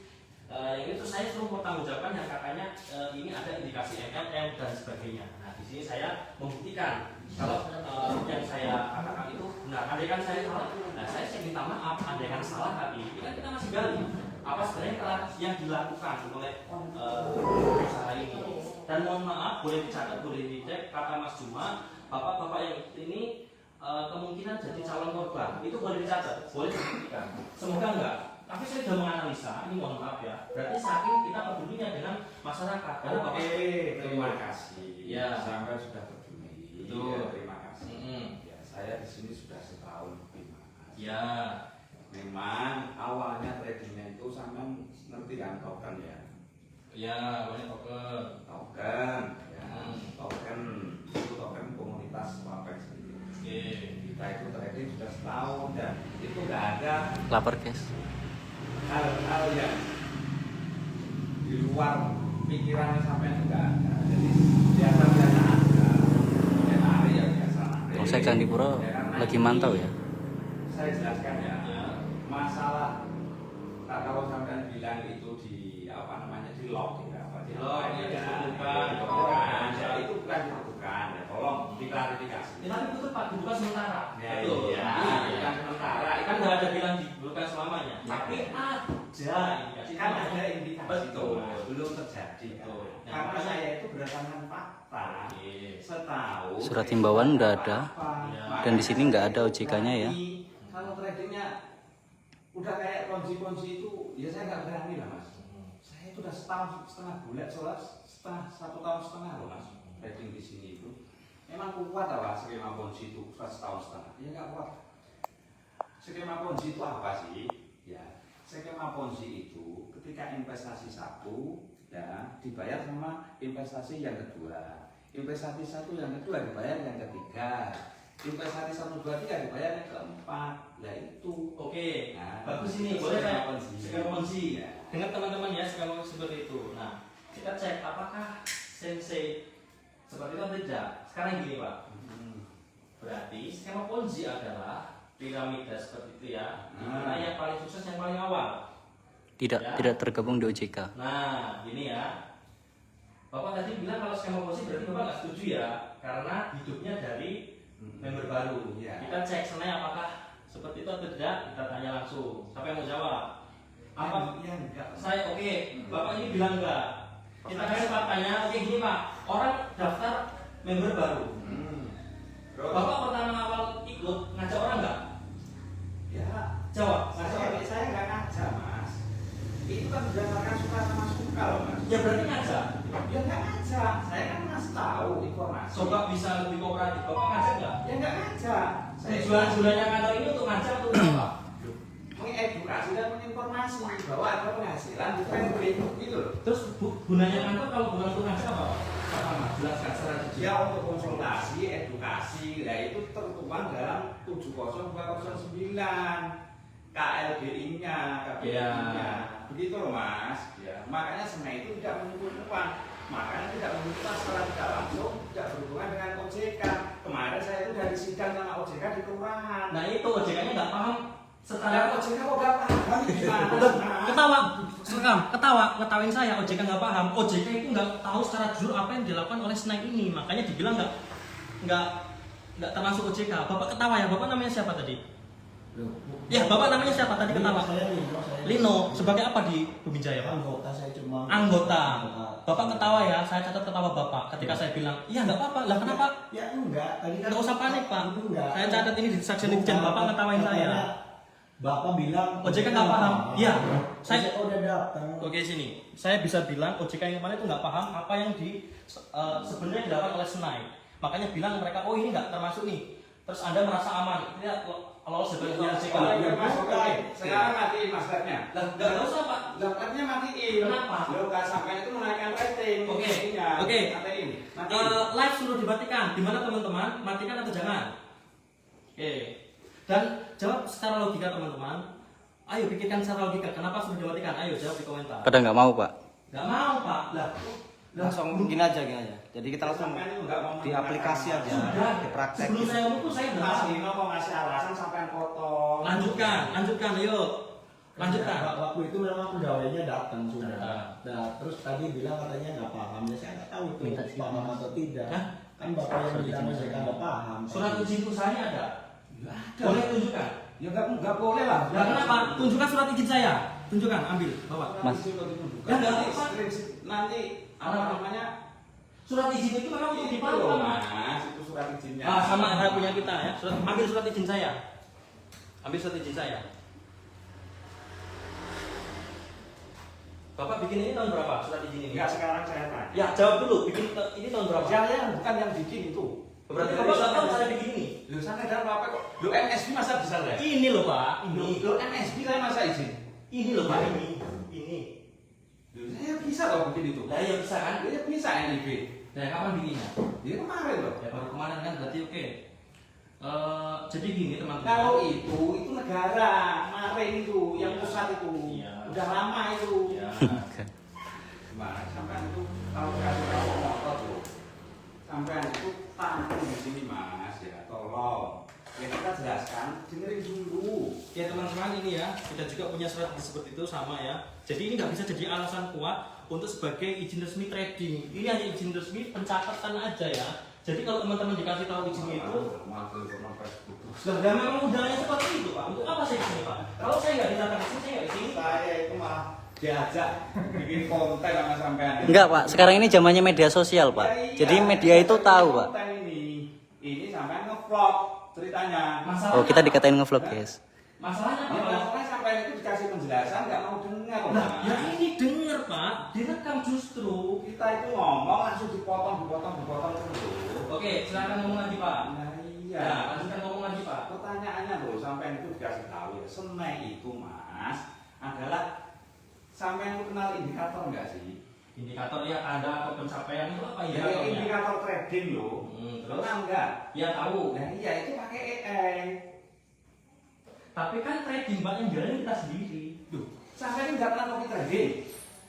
yang itu saya selalu mempertanggungjawabkan yang katanya ini ada indikasi MLM dan sebagainya. Nah di sini saya membuktikan kalau yang saya katakan itu benar. Andaikan saya salah, nah saya minta maaf. Andaikan salah kali ini kan kita masih gali apa sebenarnya telah yang dilakukan oleh usaha ini. Dan mohon maaf, boleh dicatat, boleh dicek kata Mas Juma, bapak-bapak yang ini kemungkinan jadi calon korban itu boleh dicatat, boleh dibuktikan. Semoga enggak. Tapi saya sudah menganalisa, ini mohon maaf ya. Berarti saking kita pedulinya dengan masyarakat. Karena bapak Terima kasih. Ya. Sampai sudah peduli. Betul. Ya, terima kasih. Ya, saya di sini sudah setahun lebih, Mas. Ya. Memang awalnya tradingnya itu sama ngerti kan token ya. Ya, banyak token. Token, ya. Token itu token komunitas Wapek sendiri. Oke. Kita itu trading sudah setahun dan itu nggak ada Lapar guys. hal-hal yang di luar pikirannya sampai enggak ada. Jadi biasa-biasa aja. Ya nari ya biasa nari. Polsek Candipuro Ya, karena lagi ini mantau ya. Saya jelaskan ya. Masalah kalau sampai bilang itu di apa namanya di lock ya, apa di Lock, ya, ditentukan, ya, itu bukan ditentukan ya. Tolong diklarifikasi. Ya, tapi betul Pak, dibuka sementara. Ya, Betul. iya, bukan sementara. Kan nggak ada bilang dibuka selamanya. Tapi ada indikasi. Kan ada indikasi Betul. itu belum terjadi. Betul. Karena saya itu berdasarkan fakta. Setahu Surat himbauan udah ada. apa. Dan di sini nggak ada OJK-nya ya. Kalau tradingnya udah kayak ponzi-ponzi itu, ya saya nggak berani lah mas. Saya itu udah setahun setengah bulan, setengah 1 tahun setengah loh mas trading di sini itu. Memang kuat apa skema ponzi itu setahun setengah? Ya nggak kuat. Skema ponzi itu apa sih? Ya, skema ponzi itu ketika investasi satu, ya dibayar sama investasi yang kedua. Investasi satu yang kedua dibayar yang ketiga. Investasi 1, 2, 3 dibayar yang keempat. Lah itu. Oke, Nah, bagus ini. itu Boleh skema saya ponzi. skema ponzi. Ya. Dengan teman-teman ya skema seperti itu. Nah, kita cek apakah sensei seperti itu atau tidak. Sekarang gini Pak, berarti skema ponzi adalah piramida seperti itu ya. Dimana yang paling sukses yang paling awal. Tidak tergabung di OJK. Nah, gini ya. Bapak tadi bilang kalau skema ponzi berarti Bapak nggak setuju ya, karena hidupnya dari member baru. Ya. Kita cek senai apakah seperti itu atau tidak, kita tanya langsung. Siapa yang mau jawab? Apa? Ya enggak. Saya oke. Bapak ini bilang enggak. Kita kasih faktanya. Oke gini Pak, orang daftar member baru. Terus? Bapak pertama awal ikut ngajak orang enggak? Ya, Jawab. Ngajak orang. saya nggak ngajak mas. Itu kan berdasarkan suka sama suka loh mas. Ya berarti ngajak. Ya nggak ngajak. Saya kan ngasih tahu informasi. Coba bisa lebih kooperatif. Bapak ngajak enggak? Ya nggak ngajak. Tujuannya kantor ini untuk ngajak atau untuk apa? Mengedukasi dan menginformasi bahwa ada penghasilan di trading gitu loh. Terus gunanya kantor kalau bukan untuk ngajak apa? Apa Mas? Jelaskan secara jujur. Ya untuk konsultasi, edukasi, nah itu tertuang dalam 70209 KLBI-nya, KBI-nya, begitu loh mas. Ya. Makanya SENAI itu tidak mengumpulkan, makanya tidak mengumpulkan secara tidak langsung, tidak berhubungan dengan OJK. Kemarin saya itu dari sidang sama OJK di kelurahan. Nah itu OJK-nya nggak paham secara Ya OJK kok nggak paham gimana? ketawain saya. OJK nggak paham. OJK itu nggak tahu secara jujur apa yang dilakukan oleh SENAI ini. Makanya dibilang nggak termasuk OJK. Bapak ketawa ya. Bapak namanya siapa tadi? Ya, Bapak namanya siapa tadi ketawa? Saya Lino. Sebagai apa di Bumijaya Pak? anggota, saya cuma Anggota. Bapak ketawa ya. Saya catat ketawa Bapak. Ketika saya bilang, iya nggak apa-apa. Lah kenapa? Ya enggak, tadi kan Nggak usah panik Pak. Itu enggak. Saya catat ini di Saksian Itjen. Bapak ngetawain saya. Bapak bilang OJK nggak paham. Iya. Saya saya udah datang. Oke sini, saya bisa bilang OJK yang kemarin itu nggak paham apa yang sebenarnya dilakukan oleh SENAI. Makanya bilang mereka, oh ini nggak termasuk nih. Terus Anda merasa aman, tidak lolos sebagai OJK. Ya masuk sekarang matiin mas labnya. Lah nggak usah Pak. Labnya matiin. Kenapa? Lo nggak sampai itu menaikkan rating. Oke. Iya, Oke. matiin. Matiin. Live sudah dimatikan. Gimana teman-teman? Matikan atau jangan? Oke. Dan jawab secara logika teman-teman. Ayo pikirkan secara logika. Kenapa sudah dimatikan? Ayo jawab di komentar. Pada nggak mau Pak. Nggak mau Pak. Lah. Langsung gini aja. Jadi kita langsung Sampai itu nggak mau di aplikasi aja, Sudah. di praktek. Sebelum saya ngomong tuh saya udah Mas ngasih. Dino kok ngasih alasan sampai potong. Lanjutkan, ayo. Lanjutkan. Waktu itu memang pegawainya datang sudah. Nah. Nah, terus tadi bilang katanya nggak paham. Ya saya nggak tahu itu Minta izin. paham atau tidak. Hah? Kan bapak yang Surat bilang izin mereka usaha. nggak paham. Surat izin usahanya ada. Ya ada. Boleh tunjukkan. Ya nggak boleh lah. Nah, kenapa? Tunjukkan surat izin saya. Tunjukkan, ambil, bawa. Mas. Ya, nggak apa-apa. Nanti apa namanya? Surat izin itu memang untuk Itu dipantau, loh, Mas. mas. Itu surat izinnya. Sama saya punya kita ya. Ambil surat izin saya. Ambil surat izin saya. Bapak bikin ini tahun berapa surat izin ini? Enggak, sekarang saya tanya. Ya, jawab dulu. Bikin ini tahun berapa? Saya bukan yang bikin itu. Berarti Dari Bapak nggak tahu sana- saya bikin ini. Lu sana dan apa kok? Lu NSB masa bisa lah? Ini loh Pak, ini. Lu NSB saya masa izin? Ini loh Pak, ini. Ini. Lu saya bisa loh bikin itu. Lah ya bisa kan? Dia bisa NIB. Nah, kapan bikinnya? Dia kemarin loh. Ya baru kemarin kan berarti oke. Jadi gini teman-teman. Kalau itu negara kemarin itu yang Iya. pusat itu Iya. udah lama itu. Ya. Gimana sampai itu kalau kasih tahu motor tuh sampai itu tampung di sini mas ya tolong ya kita jelaskan dengerin dulu. Ya teman-teman ini ya, kita juga punya surat seperti itu sama ya. Jadi ini nggak bisa jadi alasan kuat untuk sebagai izin resmi trading. Ini hanya izin resmi pencatatan aja ya. Jadi kalau teman-teman dikasih tahu izin itu, sudah memang udahnya seperti itu Pak. Untuk apa saya di sini Pak? Kalau saya nggak dicatat di sini, saya nggak di sini. Saya itu malah diajak bikin konten sama sampean. Enggak Pak, sekarang ini zamannya media sosial Pak. Ya iya, Jadi media itu tahu Pak. konten ini sampean nge-vlog ceritanya. Oh kita dikatain ngevlog guys. Masalahnya apa? Ya, Pak? masalahnya sampai itu dikasih penjelasan nggak mau dengar. Nah, Pak. ya ini denger Pak, direkam justru. Kita itu ngomong langsung dipotong terus. Oke, silakan ngomong lagi Pak. Nah Ya, iya. lanjutkan ngomong lagi Pak. Pertanyaannya loh, sampai itu dikasih tahu ya. Senai itu Mas adalah sampai itu kenal indikator nggak sih? Indikator ya ada atau pencapaian itu apa Ya, indikatornya? indikator trading loh. Terus? Kenal nggak? Ya tahu. Nah iya itu pakai AI. Tapi kan trading Pak yang jalan kita sendiri. Duh, sampai ini nggak pernah copy trading.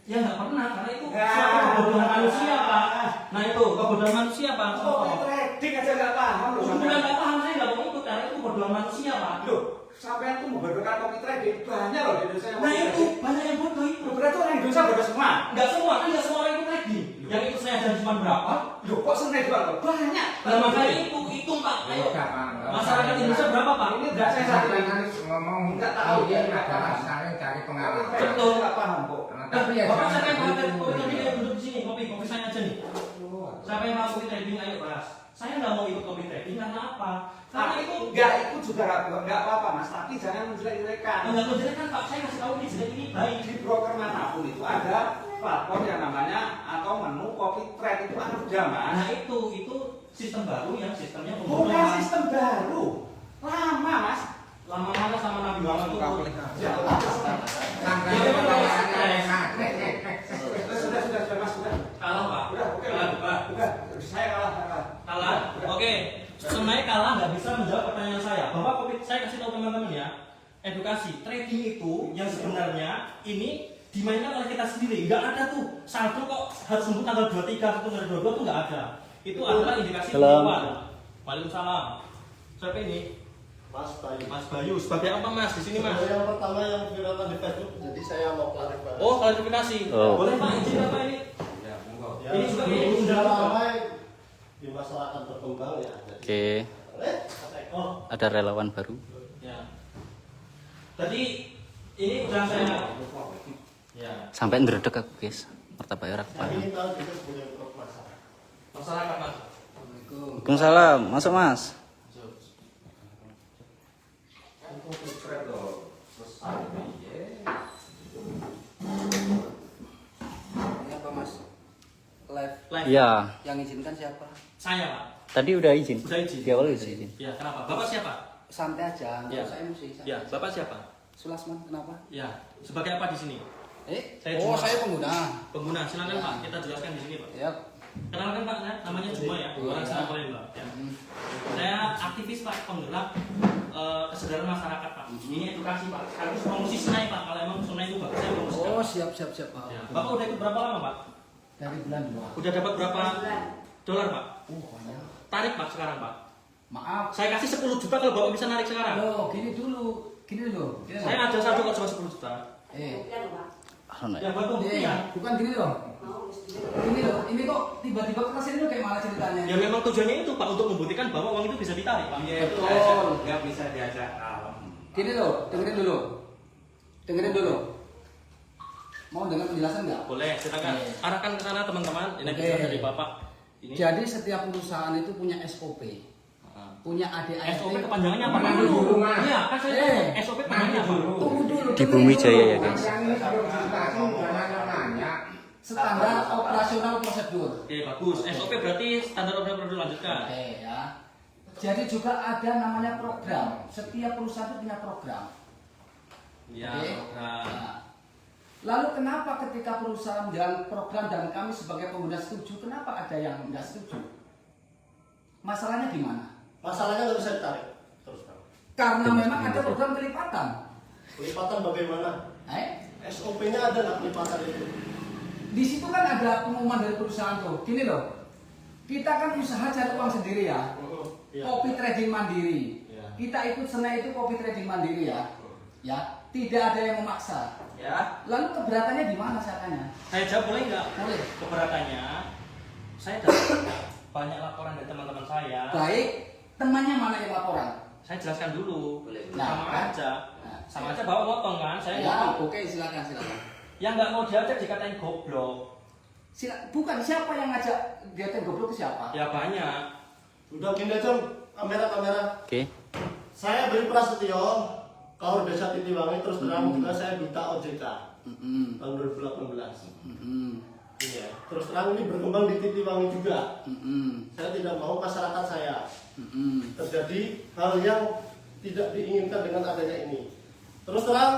Ya nggak pernah karena itu Ya. suatu kebodohan manusia Pak. Nah itu kebodohan manusia Pak. Copy trading aja nggak paham loh. Bukan Sampai nggak paham saya nggak mau ikut karena itu kebodohan manusia Pak. loh, sampai itu mau berberkat copy trading banyak loh di Indonesia. yang Nah copy itu trading. banyak yang bodoh itu. Loh, berarti orang Indonesia bodoh semua. Nggak semua kan nggak semua orang ikut trading. Yang ikut saya ada cuma berapa? Loh, kok senai doang loh? Banyak. Nah makanya itu Pak. Ayo. Masyarakat Indonesia berapa Pak? Ini nggak saya satu ini. harus ngomong Nggak tahu, ini ya. adalah saling cari pengalaman. Betul. Nggak paham kok. Tapi ya Bapak jangan siapa yang mau begitu. kopi trading ayo duduk di sini kopi saya aja nih. Siapa yang mau kopi trading ayo bahas. Saya nggak mau ikut kopi trading karena apa? Karena Tapi itu nggak ikut juga nggak apa-apa Mas. Tapi jangan menjelek-jelekan. enggak menjelek kan Pak. Saya kasih tahu ini jelek ini baik. Di broker manapun itu ada platform yang namanya atau menu copy trade itu ada Mas. Nah itu sistem baru yang sistemnya Bukan pembodohan. sistem baru. Lama Mas. Lama mana sama Nabi Muhammad itu? Ya, Tangganya Ya, memang pembayarannya Mas. sudah Mas, sudah. Kalah Pak. Udah, oke. Kalah. Udah, saya kalah. Kalah. Oke. Sebenarnya kalah nggak bisa menjawab pertanyaan saya. Bapak kopi saya kasih tahu teman-teman ya. Edukasi trading itu yang sebenarnya ini dimainkan oleh kita sendiri. Nggak ada tuh saldo kok harus nunggu tanggal 23 atau tanggal 22 tuh nggak ada. Itu adalah indikasi Salam. penipuan. Waalaikumsalam. Siapa ini? Mas Bayu. Sebagai apa Mas di sini Mas? Yang pertama yang viralkan di Facebook, jadi saya mau klarifikasi. Oh klarifikasi. Oh. Boleh Pak izin apa ini? Ya, monggo. Ini juga sebelum ini sudah juga. ramai di masyarakat berkembang ya. Jadi, Oke, Oh ada relawan baru. ya. Tadi ini udah saya. Ya. Sampai ndredeg aku guys. Martabak ora Jadi kepala. ini tahu juga sebagai grup masyarakat. Masyarakat Mas. Waalaikumsalam, masuk Mas. Copy trade loh. Terus Ini apa Mas? Live. Live. Iya, Yang izinkan siapa? Saya Pak. tadi udah izin. Udah izin. Di awal udah izin. Ya kenapa? Bapak siapa? Santai aja, nggak Ya. usah emosi. Ya Bapak siapa? Sulasman, kenapa? Ya. Sebagai apa di sini? Saya Oh, Juma. saya pengguna. Pengguna. Silakan Pak. Kita jelaskan di sini Pak. Ya. Kenalkan Pak. Namanya Juma ya. Orang Surabaya Pak. Ya. Saya aktivis Pak penggerak kesadaran masyarakat Pak. Ini edukasi Pak. Harus promosi Senai Pak. Kalau emang Senai itu bagus saya promosikan. Oh, siap. Pak. Ya. Bapak udah ikut berapa lama Pak? Dari bulan 2. Udah dapat berapa dolar Pak? Banyak. Tarik Pak sekarang Pak. Maaf. Saya kasih 10 juta kalau Bapak bisa narik sekarang. Loh, gini dulu. Saya ada satu kok cuma 10 juta. Ya buat pembuktian. Bukan gini loh. Ini loh, ini kok tiba-tiba ke sini kayak malah ceritanya. Ya memang tujuannya itu Pak untuk membuktikan bahwa uang itu bisa ditarik Pak. Iya itu Betul. nggak bisa diajak kalem. Gini loh, dengerin dulu. Mau dengar penjelasan nggak? Boleh, silakan. Oke. Arahkan ke sana teman-teman. Ini Oke. bisa dari Bapak. Ini Jadi setiap perusahaan itu punya SOP, punya ADART. SOP kepanjangannya apa? Nanti dulu, Mas. Iya, kan saya SOP kepanjangannya apa? Tunggu dulu. Di Bumi Jaya ya guys. Yang ini belum dikasih udah nanya-nanya. Standar operasional prosedur. Oke, bagus. SOP berarti standar operasional lanjutkan. Oke ya. Jadi juga ada namanya program. Setiap perusahaan itu punya program. Iya, Oke. program. Nah, lalu kenapa ketika perusahaan menjalankan program dan kami sebagai pengguna setuju, kenapa ada yang nggak setuju? Masalahnya di mana? Masalahnya nggak bisa ditarik. Terus Bang. Karena memang ada program kelipatan. Pelipatan bagaimana? SOP-nya ada nggak pelipatan itu? Di situ kan ada pengumuman dari perusahaan tuh. Gini loh, kita kan usaha cari uang sendiri ya. Iya. Kopi trading mandiri. Iya. Kita ikut Senai itu kopi trading mandiri ya. Ya, tidak ada yang memaksa. Ya. Lalu keberatannya di mana saya tanya? Saya jawab boleh nggak? Boleh. Keberatannya, saya dapat banyak laporan dari teman-teman saya. Baik, temannya mana yang laporan? Saya jelaskan dulu. Nah, Sama kan? aja. Nah, Sama aja bawa motong kan? Saya Ya, motong. oke, silakan. Yang nggak mau diajak dikatain goblok. Bukan, siapa yang ngajak dia goblok itu siapa? Ya banyak. Udah gini aja, kamera. Oke. Saya beri Prasetyo, kalau desa Titiwangi, terus terang juga saya minta OJK tahun 2018. Iya. Terus terang ini berkembang di Titiwangi juga. Saya tidak mau masyarakat saya terjadi hal yang tidak diinginkan dengan adanya ini. Terus terang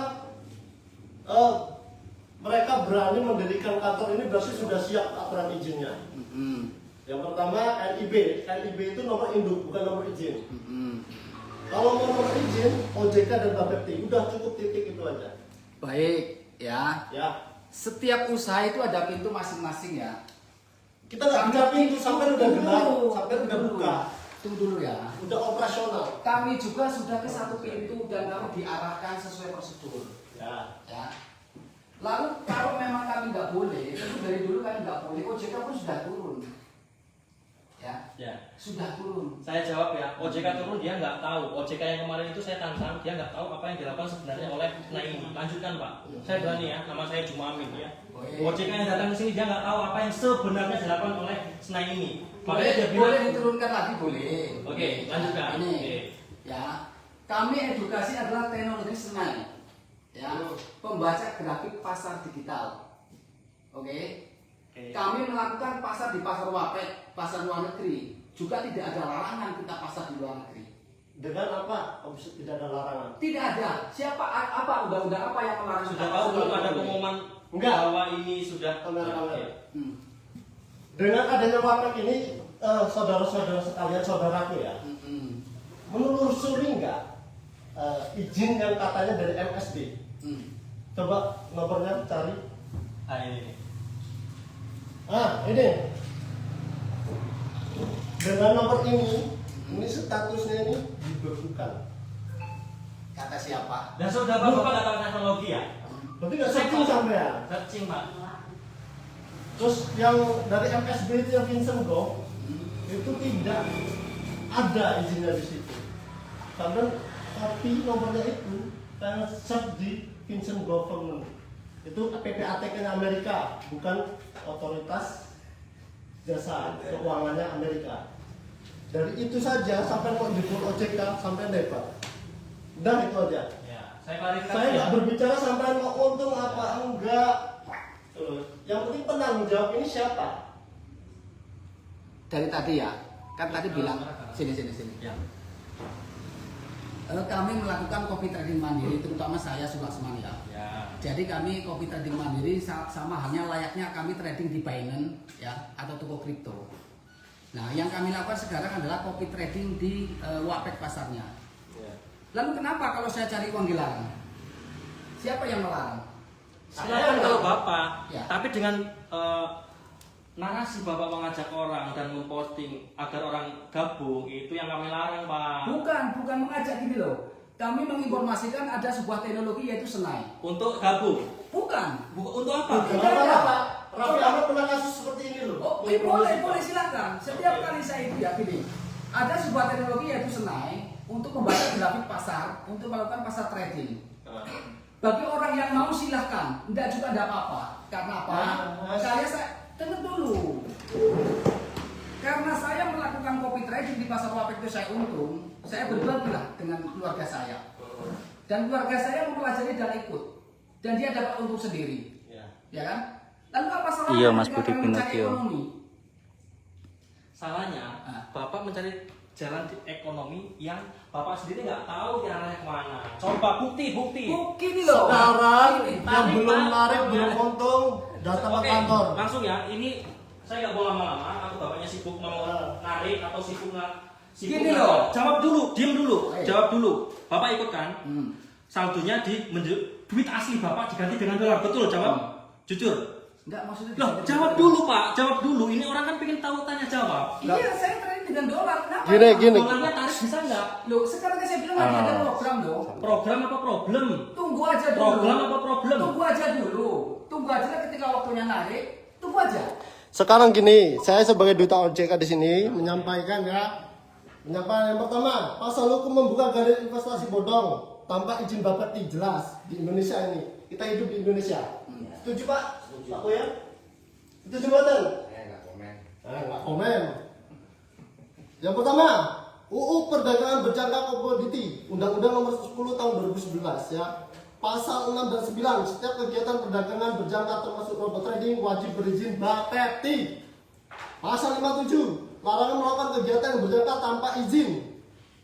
mereka berani mendirikan kantor ini berarti sudah siap aturan izinnya. Yang pertama LIB itu nomor induk bukan nomor izin. Kalau mau nomor izin OJK dan Bapepti udah cukup, titik itu aja. Baik, ya. Ya. Setiap usaha itu ada pintu masing-masing ya. Kita nggak bisa pintu sampai udah gelap, sampai udah buka, Tunggu dulu ya. udah operasional. Kami juga sudah ke satu pintu dan kami diarahkan sesuai prosedur. Ya. Ya. Lalu kalau memang kami nggak boleh, tentu dari dulu kami nggak boleh. OJK pun sudah turun. Ya, sudah turun. Saya jawab ya, OJK turun dia nggak tahu. OJK yang kemarin itu saya tantang, dia nggak tahu apa yang dilakukan sebenarnya oleh Naimi. Lanjutkan Pak, saya berani ya, nama saya Jumamin ya. OJK yang datang ke sini dia nggak tahu apa yang sebenarnya dilakukan oleh Naimi. Makanya dia bilang Boleh diturunkan lagi, boleh. Oke, lanjutkan. Ini, Oke. ya, kami edukasi adalah teknologi Senai. Ya, pembaca grafik pasar digital. Oke. Kami melakukan pasar di pasar Wapek, pasar luar negeri. Juga tidak ada larangan kita pasar di luar negeri. Dengan apa? Oh, tidak ada larangan. Tidak ada. Siapa apa undang-undang apa yang melarang? Sudah kita tahu pasar belum luar ada negeri? pengumuman Enggak. bahwa ini sudah Kamera. Hmm. Dengan adanya Wapek ini, saudara-saudara sekalian, saudaraku ya, menelusuri nggak izin yang katanya dari MSD? Coba nomornya cari. ini. Ini. Dengan nomor ini statusnya ini dibebukan. Kata siapa? Dan sudah Bapak nggak tahu teknologi ya? Berarti nggak searching sampean. Searching Pak. Terus yang dari MSB itu yang Vincent Go itu tidak ada izinnya di situ. Karena kopi nomornya itu saya search di Vincent Government. Itu PPATK-nya Amerika, bukan otoritas jasa keuangannya Amerika. Dari itu saja sampai mau jemput OJK sampai debat. Udah itu aja. Ya, saya klarifikasi Saya ya. nggak berbicara sampai mau untung apa enggak. Yang penting penanggung jawab ini siapa? Dari tadi ya, kan tadi bilang sini. Ya. Kami melakukan kopi trading mandiri, terutama saya Sulasman ya. Ya. Jadi kami kopi trading mandiri sama halnya layaknya kami trading di Binance ya atau toko kripto. Nah, yang kami lakukan sekarang adalah kopi trading di Wapek pasarnya. Ya. Lalu kenapa kalau saya cari uang dilarang? Siapa yang melarang? Silakan kalau Bapak, Ya. tapi dengan narasi Bapak mengajak orang dan memposting agar orang gabung, itu yang kami larang Pak. Bukan mengajak gini loh. Kami menginformasikan ada sebuah teknologi yaitu Senai. Untuk gabung. Bukan. Untuk apa? Tidak ada. Pak? Raffi Ahmad pernah kasus seperti ini loh. Oh, boleh silakan. Setiap kali saya itu ya gini. Ada sebuah teknologi yaitu Senai untuk membaca grafik pasar, untuk melakukan pasar trading. Bagi orang yang mau silahkan, enggak juga ada apa-apa. Karena apa? Saya dengar dulu. Karena saya melakukan copy trading di pasar Wapek itu saya untung, saya berbagi dengan keluarga saya. Dan keluarga saya mempelajari dan ikut. Dan dia dapat untung sendiri. Ya kan? Lalu apa salahnya Iya, Mas ketika Budi kami mencari Pinocchio. ekonomi? Salahnya, Bapak mencari jalan di ekonomi yang Bapak sendiri nggak tahu arahnya kemana. Coba bukti. Gini loh. Sekarang Ini, yang Tapi, belum Pak, laris, ya. belum untung, datang ke Oke, kantor. langsung ya. Ini saya nggak mau lama-lama. Aku bapaknya sibuk mau narik atau sibuk Gini loh. Jawab dulu, diem dulu, Ayo. jawab dulu. Bapak ikut kan? Hmm. Saldonya duit asli Bapak diganti dengan dolar, betul? Jawab, jujur. Enggak maksudnya. Loh, jawab dulu Pak, jawab dulu. Ini orang kan pengen tahu, tanya jawab. Iya, saya trading dengan dolar. Kenapa? Gini. Dolarnya tarik bisa nggak? Loh, sekarang kan saya bilang ada program loh. Program apa problem? Tunggu aja dulu. Program apa problem? Tunggu aja dulu. Tunggu aja ketika waktunya narik. Tunggu aja. Sekarang gini, saya sebagai duta OJK di sini menyampaikan yang pertama, pasal hukum membuka galeri investasi bodong tanpa izin Bapepti jelas di Indonesia ini. Kita hidup di Indonesia. Setuju Pak? Pak Boyan? Setuju Badan? Saya nggak komen. Nggak komen. Yang pertama, UU Perdagangan Berjangka Komoditi, Undang-Undang Nomor 10 Tahun 2011 ya. Pasal 6 dan 9, setiap kegiatan perdagangan berjangka termasuk robot trading wajib berizin Bapepti. Pasal 57, larangan melakukan kegiatan yang berjangka tanpa izin.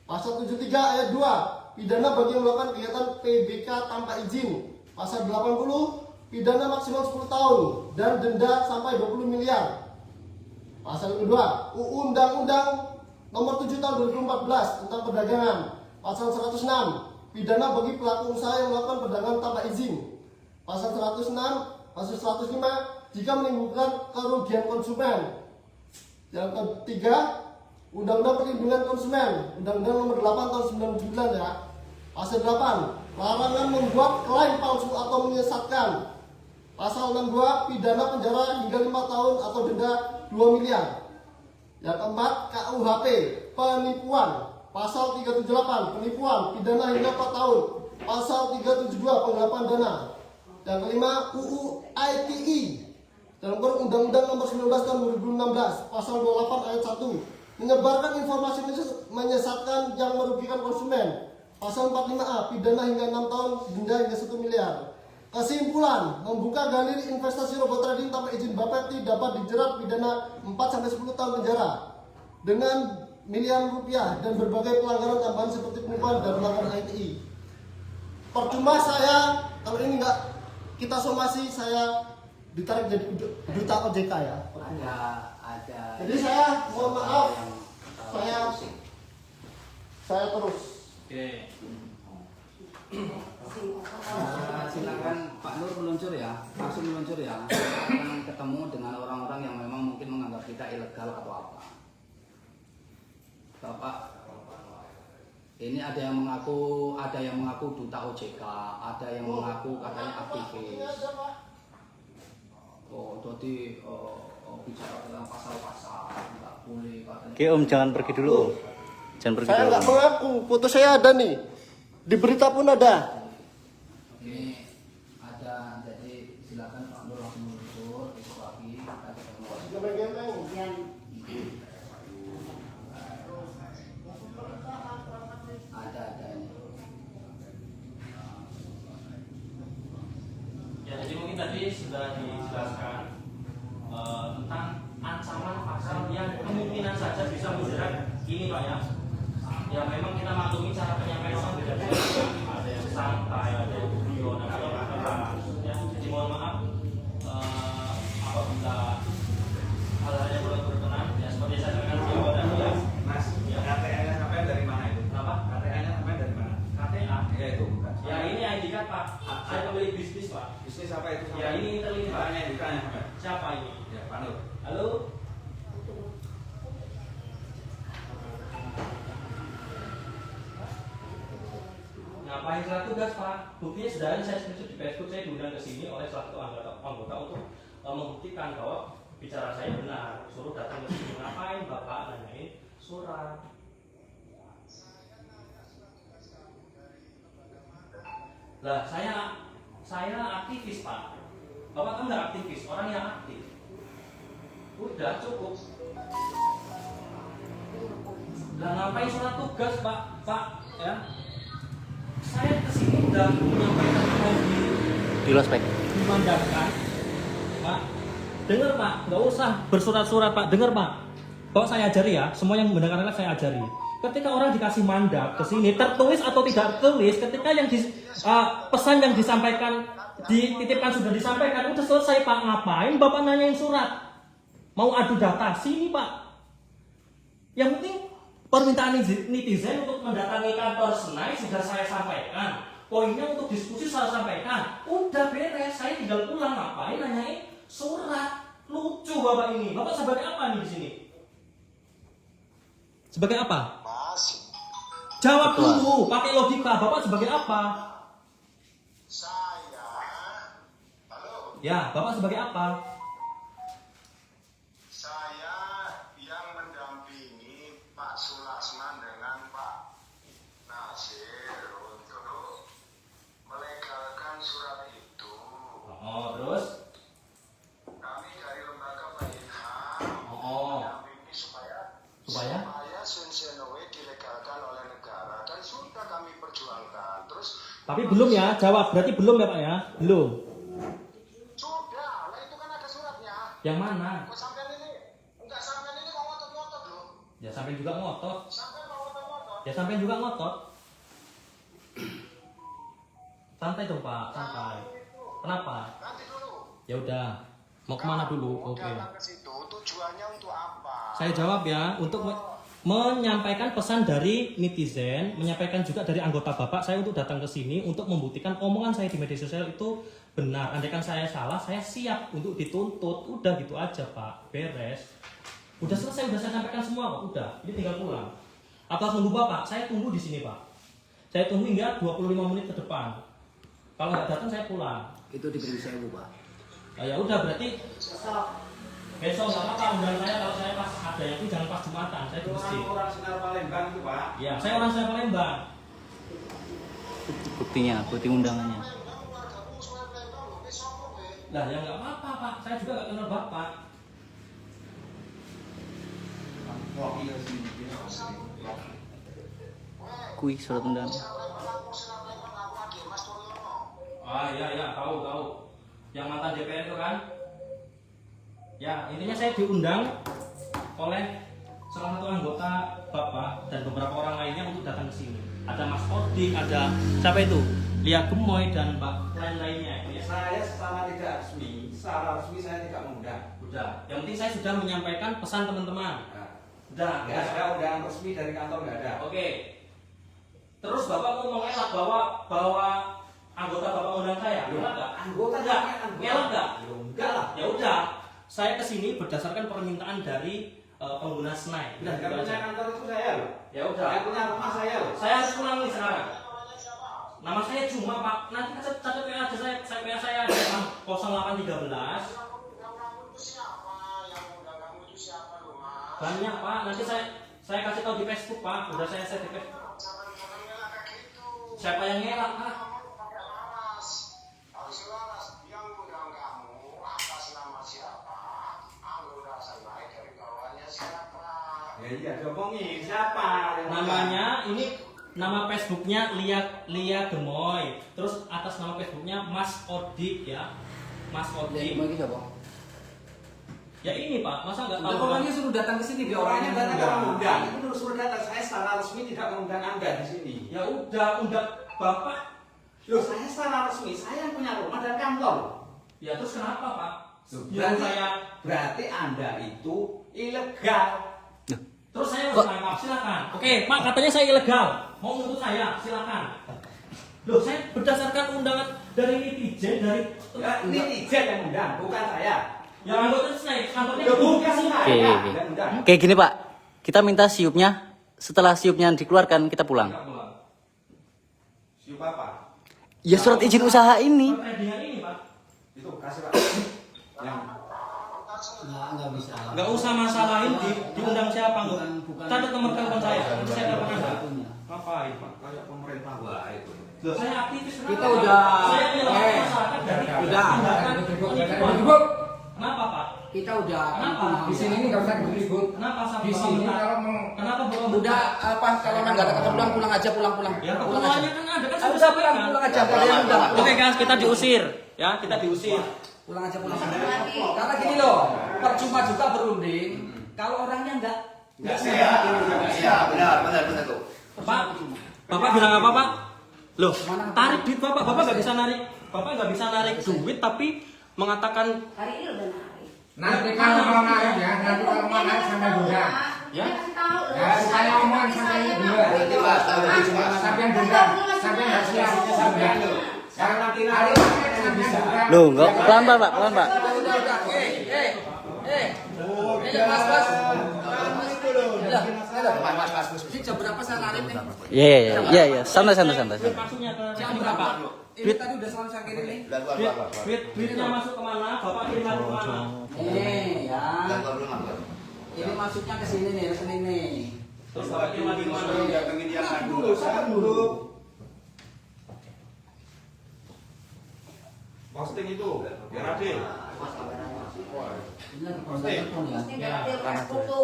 Pasal 73 ayat 2, pidana bagi yang melakukan kegiatan PBK tanpa izin. Pasal 80, pidana maksimal 10 tahun dan denda sampai 20 miliar. Pasal kedua, UU Undang-Undang Nomor 7 Tahun 2014 tentang perdagangan. Pasal 106, pidana bagi pelaku usaha yang melakukan perdagangan tanpa izin. Pasal 106, pasal 105, jika menimbulkan kerugian konsumen. Yang ketiga, Undang-Undang Perlindungan Konsumen, Undang-Undang Nomor 8 Tahun 99 ya. Pasal 8, larangan membuat klaim palsu atau menyesatkan. Pasal 62, pidana penjara hingga 5 tahun atau denda 2 miliar. Yang keempat, KUHP, penipuan. Pasal 378, penipuan, pidana hingga 4 tahun. Pasal 372, penggelapan dana. Yang kelima, UU ITE, dalam kurung Undang-Undang Nomor 19 Tahun 2016, Pasal 28 ayat 1, menyebarkan informasi menyesatkan yang merugikan konsumen. Pasal 45A, pidana hingga 6 tahun, denda hingga 1 miliar. Kesimpulan, membuka galeri investasi robot trading tanpa izin Bapepti dapat dijerat pidana 4-10 tahun penjara dengan miliaran rupiah dan berbagai pelanggaran tambahan seperti penipuan dan pelanggaran ITE. Percuma saya, kalau ini nggak kita somasi, saya ditarik jadi duta OJK ya. Ada. Jadi saya mohon maaf, saya terus. Oke. Silakan Pak Nur meluncur ya, langsung meluncur ya. Akan ketemu dengan orang-orang yang memang mungkin menganggap kita ilegal atau apa. Bapak, ini ada yang mengaku duta OJK, ada yang mengaku katanya aktivis. Oh, jadi bicara tentang pasal-pasal nggak boleh katanya. Oke Om, jangan pergi dulu Om. Jangan pergi Saya dulu. nggak mengaku, foto saya ada nih, di berita pun ada. Ini ada, jadi silakan Pak Nur langsung meluncur. Besok pagi kita ketemu. Ada ini. Ya, jadi mungkin tadi sudah dijelaskan tentang ancaman pasal yang kemungkinan saja bisa menjerat ini Pak ya. Ya memang kita maklumi cara penyampaian beda-beda. Ada yang santai, ada yang guyon, ada yang keras. Ya, jadi mohon maaf apabila hal-hal yang belum berkenan. Ya seperti saya sampaikan di awal tadi ya. Mas, Ya. KTA-nya sampai dari mana itu? Kenapa? KTA-nya sampai dari mana? KTA. Ya itu bukan. Ya ini ID card Pak. Saya pemilik bisnis Pak. Bisnis apa itu? Ya ini terlihat Pak. Ditanya, ditanya sampai. Siapa ini? Ya, Pak Nur. Halo. Ngapain surat tugas Pak? Buktinya sudah ada, saya screenshot di Facebook, saya diundang ke sini oleh salah satu anggota untuk membuktikan bahwa bicara saya benar. Suruh datang ke sini. Ngapain Bapak nanyain surat? Lah saya aktivis Pak. Bapak kan nggak aktivis, orang yang aktif. Udah cukup. Lah ngapain surat tugas Pak ya? Saya kesini udah menyampaikan Di lospek. dimandatkan, Pak. Dengar Pak, nggak usah bersurat-surat Pak. Dengar Pak, bahwa saya ajari ya, semua yang mendengarkan saya ajari. Ketika orang dikasih mandat ke sini, tertulis atau tidak tertulis, ketika yang pesan yang disampaikan, dititipkan sudah disampaikan, udah selesai Pak. Ngapain Bapak nanyain surat? Mau adu data sini Pak. Yang penting permintaan netizen untuk mendatangi kantor Senai sudah saya sampaikan. Poinnya untuk diskusi saya sampaikan. Udah beres, saya tinggal pulang. Ngapain nanyain surat? Lucu Bapak ini. Bapak sebagai apa nih di sini? Sebagai apa? Jawab dulu, pakai logika. Bapak sebagai apa? Ya, Bapak sebagai apa? Saya yang mendampingi Pak Sulasman dengan Pak Nasir untuk melegalkan surat itu. Oh, terus? Tapi belum ya, jawab. Berarti belum ya Pak ya? Belum. Sudah, lah itu kan ada suratnya. Yang mana? Kok sampean ini, enggak sampean ini kok ngotot-ngotot loh. Ya sampai juga ngotot. Sampean mau ngotot-ngotot. Ya sampai juga ngotot. Santai dong Pak, santai. Kenapa? Nanti dulu. Ya udah. Mau kemana dulu? Kamu Oke. datang ke situ tujuannya untuk apa? Saya jawab ya, untuk menyampaikan pesan dari netizen, menyampaikan juga dari anggota Bapak, saya untuk datang ke sini untuk membuktikan omongan saya di media sosial itu benar. Andaikan saya salah, saya siap untuk dituntut. Udah gitu aja Pak, beres. Udah selesai, udah saya sampaikan semua kok, udah. Ini tinggal pulang. Atau tunggu Bapak, saya tunggu di sini Pak. Saya tunggu hingga 25 menit ke depan. Kalau nggak datang saya pulang. Itu diberi sewu, Pak. Ya udah berarti besok nggak apa-apa undang saya kalau saya pas ada yang itu jangan pas Jumatan, saya di masjid. Orang Sinar Palembang itu Pak. Ya, saya orang Sinar Palembang. Buktinya, bukti undangannya. Lah ya nggak apa-apa Pak, saya juga nggak kenal Bapak. Kui surat undangan. Ah iya tahu. Yang mantan DPR itu kan? Ya intinya saya diundang oleh salah satu anggota Bapak dan beberapa orang lainnya untuk datang ke sini. Ada Mas Odi, ada siapa itu? Lia Gemoy dan Mbak lain-lainnya. Ya. Saya secara resmi saya tidak mengundang. Udah. Yang penting saya sudah menyampaikan pesan teman-teman. Nah, Udah. nggak ada undangan resmi dari kantor, nggak ada. Oke. Terus Bapak ngomong elak bahwa anggota Bapak undang saya. Elak nggak? Anggota Enggak. anggota. Elak nggak? Enggak lah. Ya udah. Saya kesini berdasarkan permintaan dari pengguna Snai. Udah Nggak gitu punya aja. kantor itu saya loh. Ya udah. Nggak punya rumah saya loh. Saya harus pulang nih sekarang. Nama saya Juma Pak. Nanti catat WA aja saya WA saya ada 0813. Banyak Pak. Nanti saya kasih tahu di Facebook Pak. Udah saya share di Facebook. Siapa yang ngelak Pak? Ya iya, diomongin siapa? Namanya ini nama Facebooknya Lia Gemoy. Terus atas nama Facebooknya Mas Odik ya. Mas Odik. Mau gitu, Bang. Ya ini Pak, masa nggak tahu? Udah orangnya suruh datang ke sini, dia Orangnya orangnya datang ke mengundang. Itu dulu suruh datang. Saya secara resmi tidak mengundang Anda di sini. Ya udah, undang Bapak. Loh, saya secara resmi, saya yang punya rumah dan kantor. Ya terus kenapa Pak? Berarti Anda itu ilegal. Terus saya harus tangkap, silakan. Oke, Pak, katanya saya ilegal. Mau menuntut saya, silakan. Loh, saya berdasarkan undangan dari netizen, dari Ya, ini netizen yang undang, bukan saya. yang anggota Snai, kantornya Ya, bukan sih. saya. Oke. yang undang. Kayak gini Pak, kita minta siupnya. Setelah siupnya dikeluarkan, kita pulang. Siapa apa? Ya surat izin usaha ini. Dengan ini, Pak. Itu kasih Pak. Yang Nggak bisa. Nggak usah masalahin diundang siapa, nggak. Catat nomor telepon saya, nanti saya telepon Anda. Ngapain, Pak? kayak pemerintah wah itu. Loh, saya aktivis. Kita udah. Saya menyelamatkan masyarakat dari Udah. tindakan penipuan. Ribut. Kenapa, Pak? Kita udah. Kenapa? Di sini ini nggak usah ribut. Kenapa sama Di sini Bapak? Kenapa Bapak? Udah apa kalau nggak ada kata pulang aja pulang. Ya, Pulang aja. ketuanya kan ada kan Ayo, sudah pulang sampaikan. aja. Kalian udah. Oke guys, kita diusir. Ya, kita diusir. Pulang aja. Karena gini loh, percuma juga berunding. Kalau orangnya nggak sehat. Iya, benar tuh. Pak, Bapak bilang apa Pak? Loh, tarik duit Bapak. Bapak nggak bisa narik. Bapak nggak bisa narik duit tapi mengatakan Hari ini udah narik. Nanti kalau mau naik ya, nanti kalau mau naik sampai denda. Ya. Ya, saya omongan sampai denda. Sampai denda, sampai nggak siap sampai dulu. Kalau nanti naik sampai denda. Loh, enggak pelan Pak, pelan Pak. Ini jam berapa saya narik nih? Iya, santai. masuknya ke Jam rekening berapa? Bapak. Ini tadi udah selalu saya kirim nih. Duitnya masuk kemana? Bapak kirim lagi kemana? Nih ya. Ini masuknya ke sini nih, rekening nih. Terus Bapak kirim lagi kemana? datengin dia dulu, sabar dulu. Posting itu, biar adil. Ini lagi posting telepon ya. Ini dapat foto.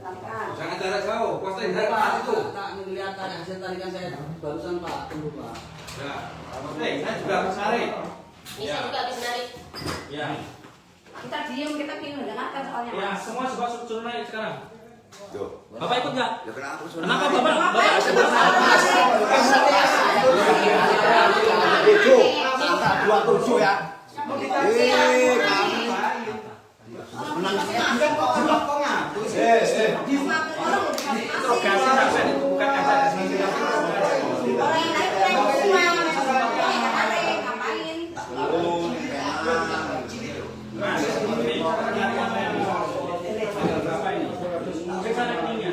Langkah. Jangan jarak jauh, posting dari Pak, pas itu. tak ngeliat tadi hasil tadi kan saya barusan Pak, tunggu Pak. Saya juga harus narik. Bisa juga habis narik. Ya. Kita diem, kita bingung dengarkan soalnya. Ya, semua suruh naik sekarang. Tuh. Bapak ikut nggak? Ya kenapa? Kenapa Bapak? Dua tujuh ya. Periksa rekeningnya.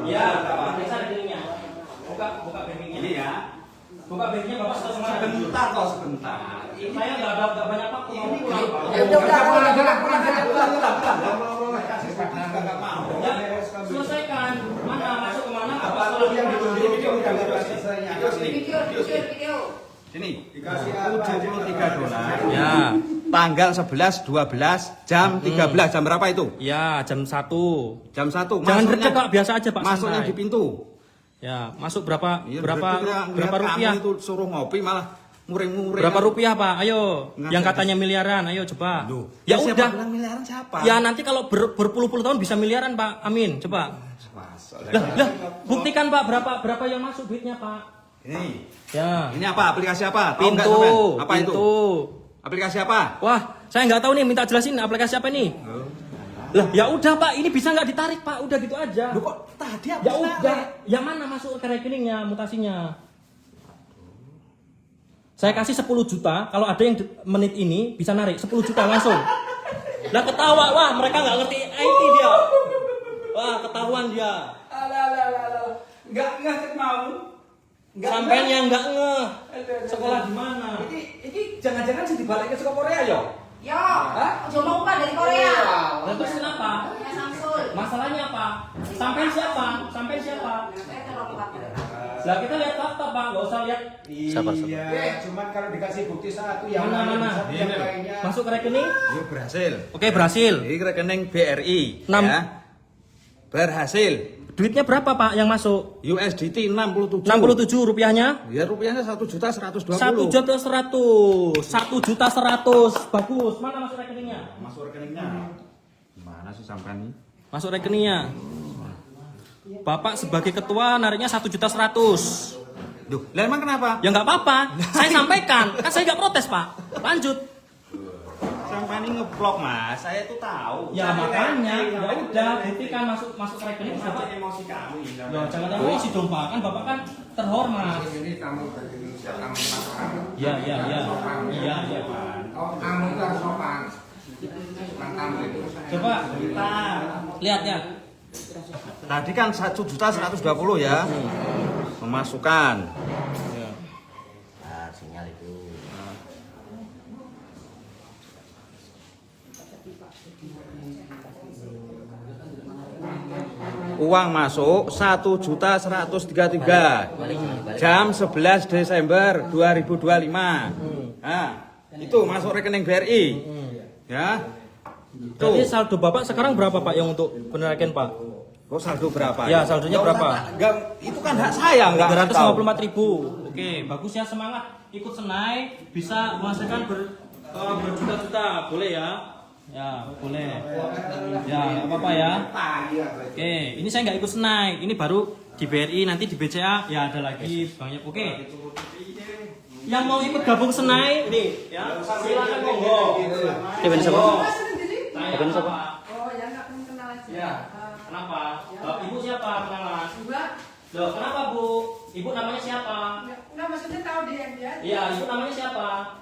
Ya, Bapak periksa rekeningnya. Buka bankingnya. Ini ya. Buka bankingnya Bapak sudah semangat. Sebentar kok sebentar. Saya nggak banyak waktu mau pulang. Ya, selesaikan. Mana masuk kemana? Bapak Video. Sini. $73. Ya. Tanggal 11, 12, jam 13. Jam berapa itu? Ya, jam 1. Jam 1. Jangan redek Pak, biasa aja Pak. Masuknya santai. di pintu. Ya, masuk berapa Iya, berapa kamu rupiah? itu suruh ngopi malah muring-muring. Berapa rupiah Pak? Ayo, Nggak yang ada. katanya miliaran, ayo coba. Loh, Ya siapa udah. bilang miliaran siapa? Ya nanti kalau berpuluh-puluh tahun bisa miliaran Pak. Amin, coba. Masuk. Lah, buktikan Pak berapa yang masuk duitnya Pak. Ini. Ya. Ini apa? Aplikasi apa? Tahu nggak Pintu. sampean? Apa itu? Pintu. Aplikasi apa? Wah, saya nggak tahu nih, minta jelasin aplikasi apa nih. Lah, ya udah Pak, ini bisa nggak ditarik Pak? Udah gitu aja. Lu kok tadi apa? Ya udah, yang mana masuk ke rekeningnya mutasinya? Saya kasih 10 juta, kalau ada yang menit ini bisa narik 10 juta langsung. Lah ketawa, wah mereka nggak ngerti IT dia. Wah ketahuan dia. Nggak mau. Sampai yang nggak ngeh. Sekolah di mana? Ini jangan-jangan sih dibalikin ke Korea ya? Yo, cuma bukan dari Korea. Lah terus kenapa? Ya Samsul. Masalahnya apa? Sampai siapa? Saya terlalu kuat. Lah kita lihat fakta Pak, nggak usah lihat. Iya, cuman kalau dikasih bukti satu yang Mana? yang lainnya. Masuk ke rekening? Ini berhasil. Oke berhasil. Ini rekening BRI. 6. Ya. Berhasil. Duitnya berapa Pak yang masuk? USDT 67. 67 rupiahnya? Ya rupiahnya 1.120.000. 1.100.000. 1.100.000. Bagus. Mana masuk rekeningnya? Masuk rekeningnya. Gimana sih sampean ini? Masuk rekeningnya. Bapak sebagai ketua nariknya 1.100.000. Duh, lah emang kenapa? Ya nggak apa-apa. Saya sampaikan. Kan saya nggak protes Pak. Lanjut. Sampean ini ngeblok Mas. Saya tuh tahu. Ya makanya. Ya udah. Buktikan masuk ke rekening. Bapak emosi kami. Loh, jangan emosi dong Pak. Kan Bapak kan terhormat. Ini tamu dari Indonesia, tamu masyarakat. Iya Pak. Oh, tamu itu harus sopan. Bukan tamu itu. Coba lihat ya. Tadi kan 1.120.000 ya. Memasukkan. Nah, sinyal itu. Uang masuk 1.133. Jam 11 Desember 2025. Nah, itu masuk rekening BRI. Ya. Tuh. Jadi saldo Bapak sekarang berapa Pak yang untuk penerakan Pak? Kok saldo berapa? Ya, saldonya berapa? Enggak, itu kan hak saya, enggak. 354.000. Oke, bagus ya, semangat. Ikut senai bisa menghasilkan berjuta-juta, boleh ya? Ya, boleh. Ya, nggak apa-apa ya. Oke, ini saya nggak ikut senai. Ini baru di BRI, nanti di BCA ya ada lagi banyak. Oke. Yang mau ikut gabung senai, ini ya, silakan monggo. Ini siapa? Saya Ini siapa? Oh, ya nggak kenal aja. Ya. Kenapa? Ibu siapa kenalan? Enggak, Loh, kenapa Bu? Ibu namanya siapa? enggak maksudnya tahu dia. Iya, ibu namanya siapa?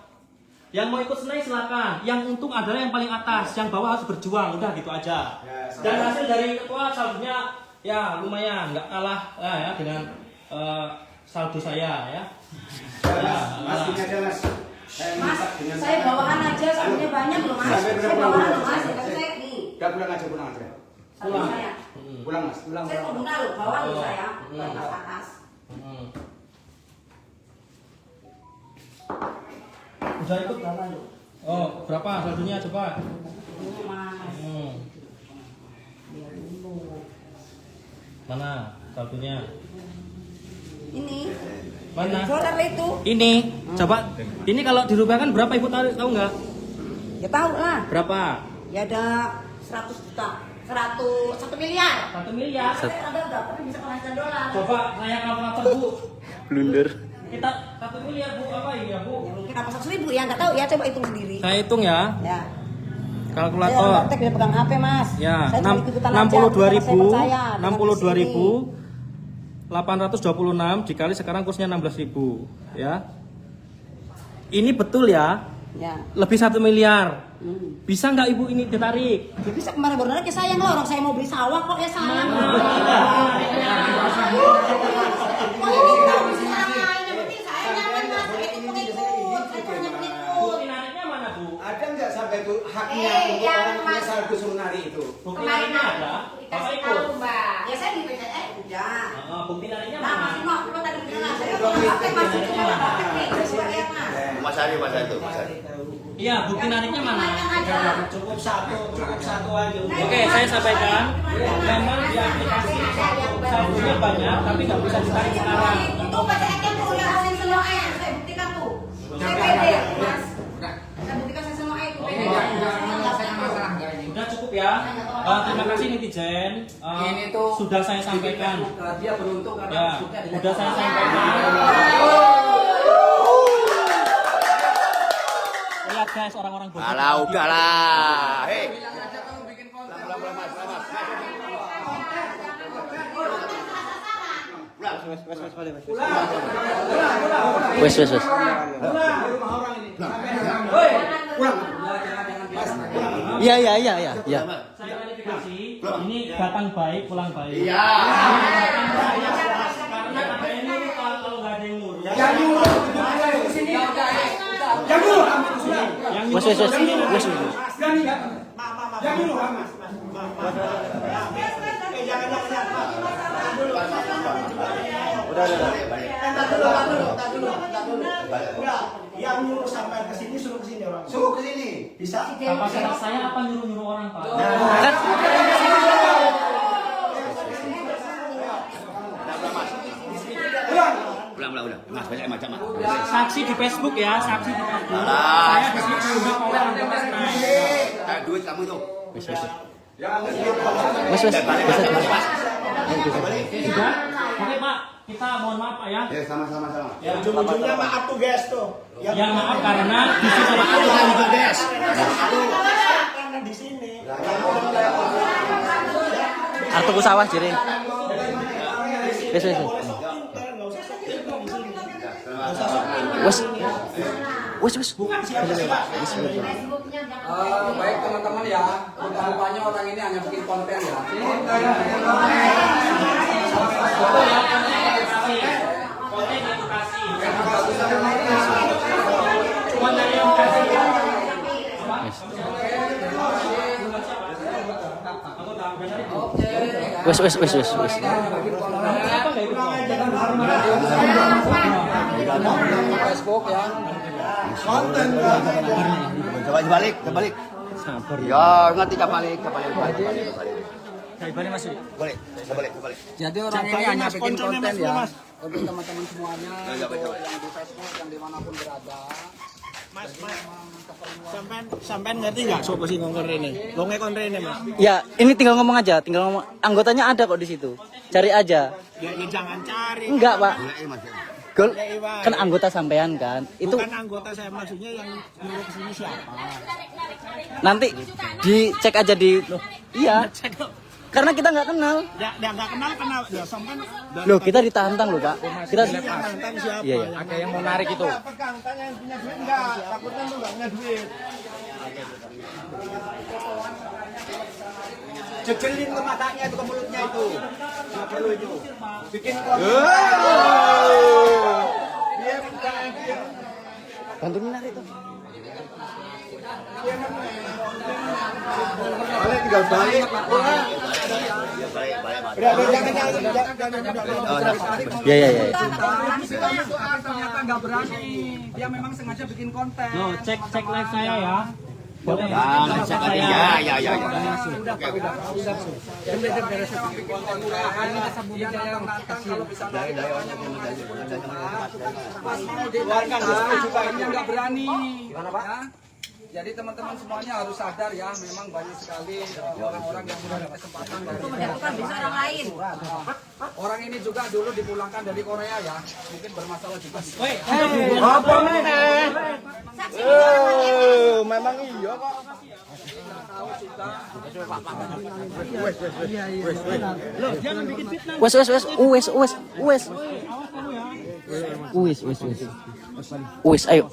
Yang mau ikut senai silakan. Yang untung adalah yang paling atas, yang bawah harus berjuang. Udah gitu aja. Dan hasil dari ketua saldonya ya lumayan, nggak kalah ya dengan saldo saya ya. Mas, ini aja Mas. Mas, saya bawahan aja, saldonya banyak loh Mas. Saya bawahan loh Mas, ya kan saya nih. Udah pulang aja. Saldo saya. Pulang Mas. Saya pengguna loh, bawa loh saya. Atas. Udah ikut berapa yuk? Oh, berapa saldonya coba? Ini Mas. Biar dulu. Mana saldonya? Ini Mana? Solar itu. Ini, coba. Ini kalau dirupiahkan berapa Ibu tahu nggak? Ya tahu lah. Berapa? Ya ada 100 juta. 1 miliar. 1 miliar. Ada berapa bisa menghasilkan dolar? Coba saya kalkulator Bu. Blunder. Kita 1 miliar Bu apa ini ya Bu? Ya mungkin apa 100.000 ya nggak tahu ya, coba hitung sendiri. Saya hitung ya. Ya. Saya Kalkulator. praktek dia pegang HP mas. Ya, Saya cuma ikut-ikutan aja, karena saya percaya dengan 62.826 dikali sekarang kursnya 16.000 ya. Ini betul ya? Ya. Lebih 1 miliar. Bisa nggak Ibu ini ditarik? Ya bisa kemarin baru narik ya sayang lah, orang saya mau beli sawah kok ya sayang. Bukti nariknya mana Bu? Ada nggak sampai itu haknya untuk orang punya saldo suruh nari itu? Bukti nariknya ada? Bapak ikut? Ya saya di PCS udah. Bukti nariknya Nah, mana? masih mau kita tadi bilang saya masih cuma Mas Ari itu, Mas Ari. Iya, bukti nariknya mana? Cukup satu aja. Oke, saya sampaikan. Memang di aplikasi saldonya banyak, tapi nggak bisa ditarik sekarang. itu PCS-nya punya hasil semua saya buktikan tuh. Saya pede, Mas. Saya buktikan saya semua itu pede. Sudah cukup ya. Terima kasih netizen. Ini tuh Sudah saya sampaikan. Dia beruntung karena Ya, maksudnya tidak sudah saya sampaikan. Lihat guys, orang-orang bodoh. Alah, udahlah. Hei. Wes. Iya. Saya klarifikasi. Ini datang baik, pulang baik. Iya. Karena ada yang nurut kalau nggak ada yang nurut. yang nyuruh ke sini. Yang nyuruh Yang Wes. berani nggak? Yang nyuruh Mas. Yang nyuruh sampai ke sini suruh ke sini orang. Suruh ke sini. Bisa? Kapasitas saya apa nyuruh-nyuruh orang Pak? Kan Ulang. Mas, banyak macam Mas. Saksi di Facebook ya, saksi di Facebook. Alah. Saya di sini udah mau Kayak duit kamu tuh. wes. Sudah? Oke Pak, kita mohon maaf Pak ya. Ya, sama-sama. Ya, Ujung-ujungnya maaf tuh guys tuh. ya maaf karena di sini Karena di sini. Artuku sawah jering. Wes. Baik teman-teman ya, rupanya orang ini hanya bikin konten ya. konten edukasi. Cuma dari edukasi. Wes. Facebook ya. Konten. Coba balik. Ya, ngerti balik. Balik. Jadi orang ini hanya bikin konten ya. Untuk teman-teman semuanya untuk yang di Facebook yang dimanapun berada. Mas. Sampai ngerti nggak sopo sih ngongkon rene? Wonge kon rene, Mas. Ya, ini tinggal ngomong aja, anggotanya ada kok di situ. Cari aja. Ya jangan cari. Enggak, Pak. Mas. Gol kan anggota sampean kan. Itu Bukan anggota saya, maksudnya yang nyuruh ke sini siapa? nanti dicek aja di iya. Karena kita nggak kenal. Ya nggak kenal. Ya sampai Loh, kita ditantang loh, Pak. Kita nantang siapa? Iya. Ada yang mau narik itu. Pegang, tanya yang punya duit enggak? Takutnya lu enggak punya duit. Jejelin ke matanya itu, ke mulutnya itu. Nggak perlu itu. Bikin bantuin narik tuh. Balik tinggal balik. Iya. Ternyata nggak berani. Dia memang sengaja bikin konten. Loh, cek live saya ya. Nah, cek lagi. Ya. Keluarkan juga ini yang nggak berani. Gimana Pak? Jadi teman-teman semuanya harus sadar ya, memang banyak sekali orang-orang yang sudah ada kesempatan dari Bukan bisa orang lain. orang ini juga dulu dipulangkan dari Korea ya, mungkin bermasalah juga. Apa nih? Memang iya kok. Uwes, ayo.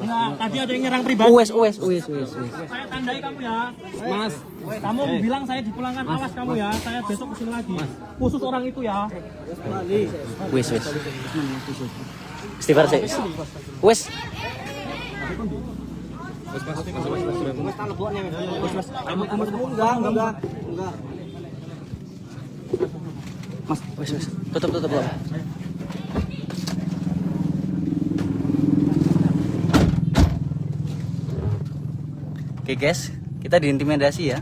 Nah, tadi ada yang nyerang pribadi. Uwes. Saya tandai kamu ya. Mas, kamu bilang saya dipulangkan, awas kamu ya. Saya besok kesini lagi. Khusus orang itu ya. Uwes. Istighfar sih. Uwes. Enggak. Mas, wes. Tutup. Oke guys, kita diintimidasi ya.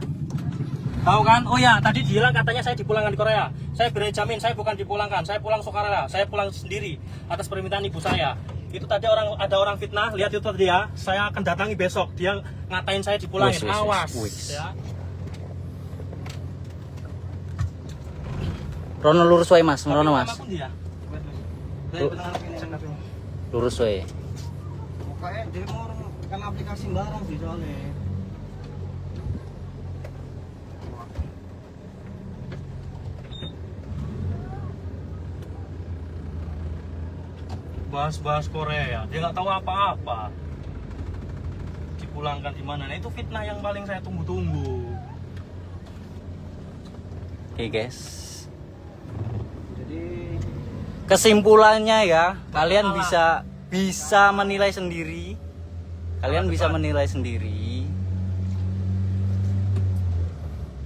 Tahu kan? Oh ya, tadi dia bilang katanya saya dipulangkan di Korea. Saya berani jamin saya bukan dipulangkan. Saya pulang sukarela. Saya pulang sendiri atas permintaan ibu saya. Itu tadi ada orang fitnah, lihat itu tadi ya. Saya akan datangi besok. Dia ngatain saya dipulangin. Awas. Ya. Rono lurus wae Mas, Rono Mas. Dia. Lurus wae. Kayak demo kan aplikasi barang sih soalnya. Bahas Korea, dia nggak tahu apa-apa. Dipulangkan di mana? Nah, itu fitnah yang paling saya tunggu-tunggu. Oke guys. Jadi kesimpulannya ya, kalian bisa menilai sendiri.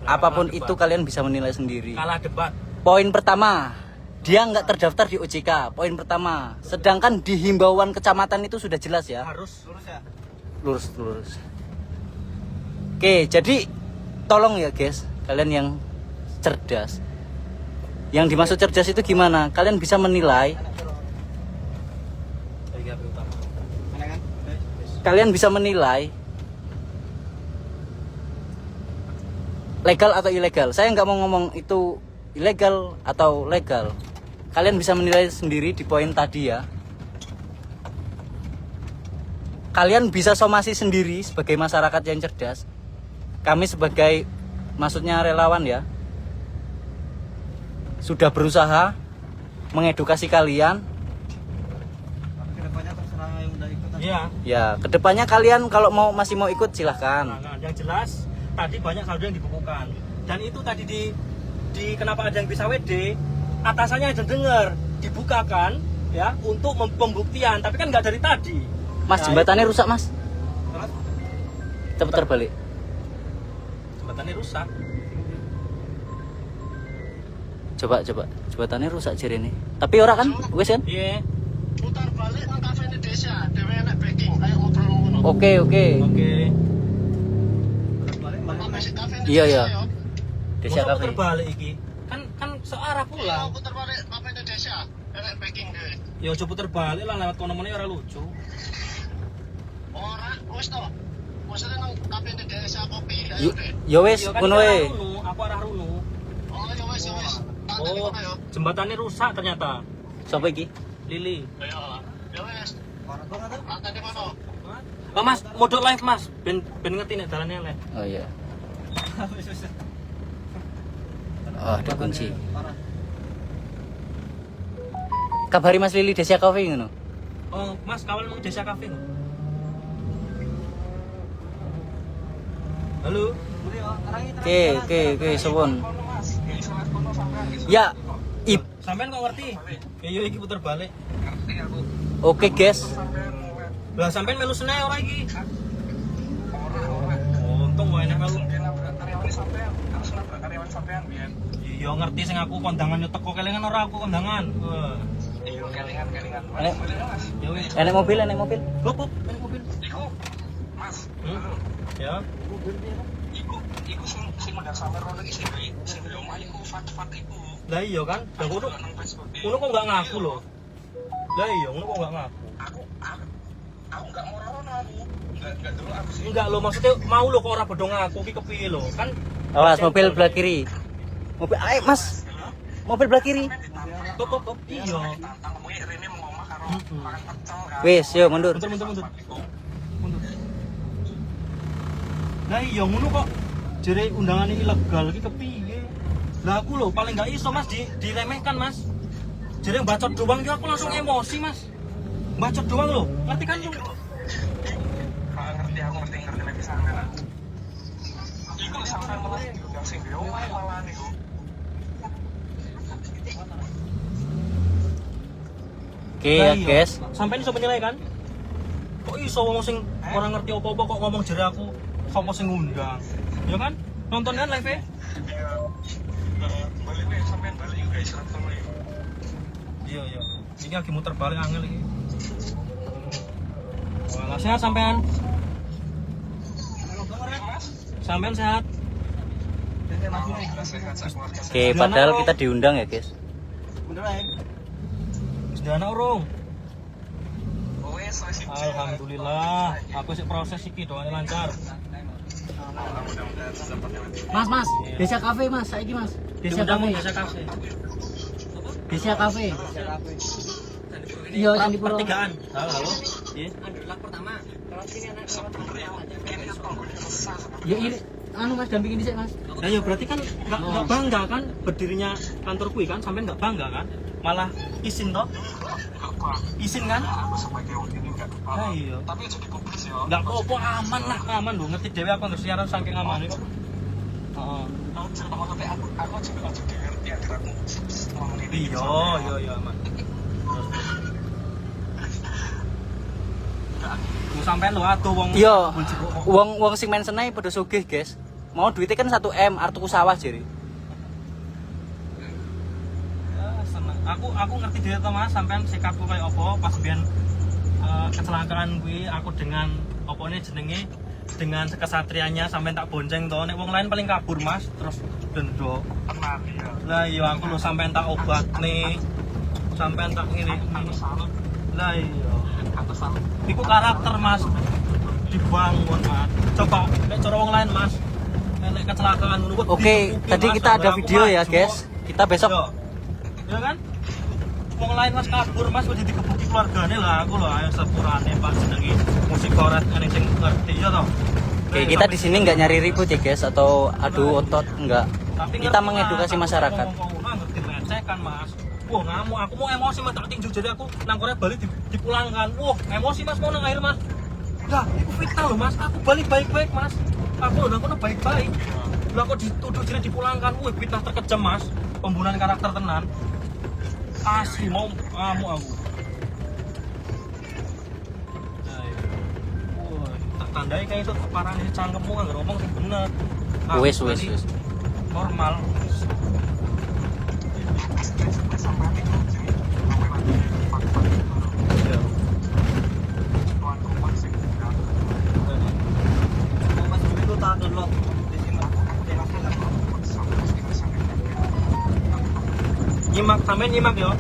Apapun itu kalian bisa menilai sendiri. Kalah debat. Poin pertama, dia nggak terdaftar di OJK. Poin pertama. Sedangkan di himbauan kecamatan itu sudah jelas ya. Harus lurus ya. Lurus. Oke, jadi tolong ya guys, kalian yang cerdas. Yang dimaksud cerdas itu gimana? Kalian bisa menilai. Kalian bisa menilai legal atau ilegal. Saya nggak mau ngomong itu ilegal atau legal. Kalian bisa menilai sendiri di poin tadi ya. Kalian bisa somasi sendiri sebagai masyarakat yang cerdas. Kami sebagai maksudnya relawan ya, sudah berusaha mengedukasi kalian. Kedepannya terserah yang udah ikut. Iya. Ya, kedepannya kalian kalau masih mau ikut silahkan. Nah, yang jelas tadi banyak saldo yang dibukukan. Dan itu tadi di kenapa ada yang bisa WD, atasannya ada dengar dibukakan ya untuk pembuktian, tapi kan nggak dari tadi. Mas, jembatannya rusak Mas. Kita putar balik. Jembatannya rusak. Coba jembatannya rusak jari ini. Tapi ora kan? Wes kan? Iya. Putar balik nang kafe Indonesia, dhewe enak backing, ayo ngobrol ngono. Oke. Iya. Desa Masa Cafe. putar balik iki. Kan searah pulang. Putar balik kafe Indonesia, enak backing dhewe. Ya coba putar balik lah lewat kono-kono ora lucu. Ora, wis to. Maksudnya nang kafe Indonesia kopi, ayo Yo, deh. yo wes, Ya kan ngono iki arah wae. Runu, aku arah Runu. Oh, ya wis. Oh, jembatannya rusak ternyata. Sopo iki? Lili. Ya wis. Lantai di mana? Oh, Mas, modal live Mas. Ben ngerti nek dalane elek. Oh iya. Oh, dikunci. Kabari Mas Lili Desa Cafe ngono. Oh, Mas, kawan mau Desa Cafe. Halo. Oke, suwun. Ya, Sampean kok ngerti? Ya yo iki puter balik. Oke, guys. Lah sampean melu seneh ora iki? Oh, untung wae nek melu. Iya ngerti sing aku kondangan yo teko kelingan ora aku kondangan. Iya kelingan. Enek Ya wis. mobil. Hop, enek mobil. Mas, Ya. Lah iya kan, lah ngono kok nggak ngaku loh. Lah iya, ngono kok nggak ngaku. Aku nggak mau rono aku. Enggak lo, maksudnya mau lo kok ora bodho ngaku ki kepiye lo? Kan Awas mobil belah kiri. Mobil, ayo Mas. Mobil belah kiri. Kok iya. Wis, yuk mundur. Mundur. Lah iya ngono kok jere undangan ilegal iki kepiye? Lah aku lho paling gak iso Mas diremehkan Mas. Jere bacot doang ki aku langsung emosi Mas. Bacot doang lho, ngerti kan lu? Ngerti lagi sampean. Iku sampean malah diundang sing yo malah niku. Oke ya guys. Sampai iso menilai kan? Kok iso wong sing ora ngerti apa-apa kok ngomong jere aku sapa sing ngundang. Ya kan? Nonton kan live-e? Iya. Balik sampean balik juga istirahat dulu. Iya. Ini lagi muter balik angel iki. Wah, sehat sampean. Sampean sehat. Oke, padahal kita diundang ya guys. Sudah anak urung. Alhamdulillah, aku sih proses iki doanya lancar. Mas, Desa Cafe Mas, saiki Mas. Desa Cafe. Desa Cafe. Iya, Candipuro. Pertigaan. Halo. Iya. Pertama. Ya ini Mas dampingin dhisik Mas. Nah ya berarti kan nggak bangga kan berdirinya kantor kuwi kan, sampean nggak bangga kan? Malah izin toh? Izin kan? Nah, iya. Tapi jadi publis ya. Nggak apa-apa, aman loh. Ngerti dhewe aku nggak siaran saking aman kok. Heeh. Aku juga ngerti akhiratmu. Iya aman. Sampean lho atuh wong. Iya. Wong sing main senai padha sugih, guys. Mau duitnya kan 1M, artuku sawah jere. Ya, seneng. Aku ngerti dhewe to Mas, sampean sikapku kayak apa pas biyen kecelakaan kuwi aku dengan opone jenenge dengan kesatrianya sampean tak bonceng to. Nek wong lain paling kabur Mas, terus dendo. Lah iya aku lho sampean tak obatne. Sampean tak ngene. Lah iya. Iku karakter Mas dibangun Mas. Coba nek cara wong lain Mas. Nek kecelakaan ngono kok. Oke, tadi kita ada video ya, guys. Kita besok. Ya kan? Wong lain Mas kabur Mas kok dikebuki keluargane lah aku lho ayo sepurane Pak jenenge musik koret ene sing ngerti ya toh. Oke, kita di sini nggak nyari ribut ya, guys, atau adu otot enggak. Kita mengedukasi masyarakat. Ngerti lecehkan Mas. Wah ngamuk, aku mau emosi Mas, tak tinju jadi aku nang Korea balik dipulangkan. Wah emosi Mas mau nang air Mas. Lah, itu fitnah loh Mas, aku balik baik-baik Mas. Aku udah kono baik-baik. Lah kok dituduh jadi dipulangkan. Wih, fitnah terkejam Mas. Pembunuhan karakter tenan. Asli mau ngamuk aku. Wah, tak tandai kayak itu parah nih cangkemmu kan ngomong sih bener. Wes. Normal. Nyimak yo.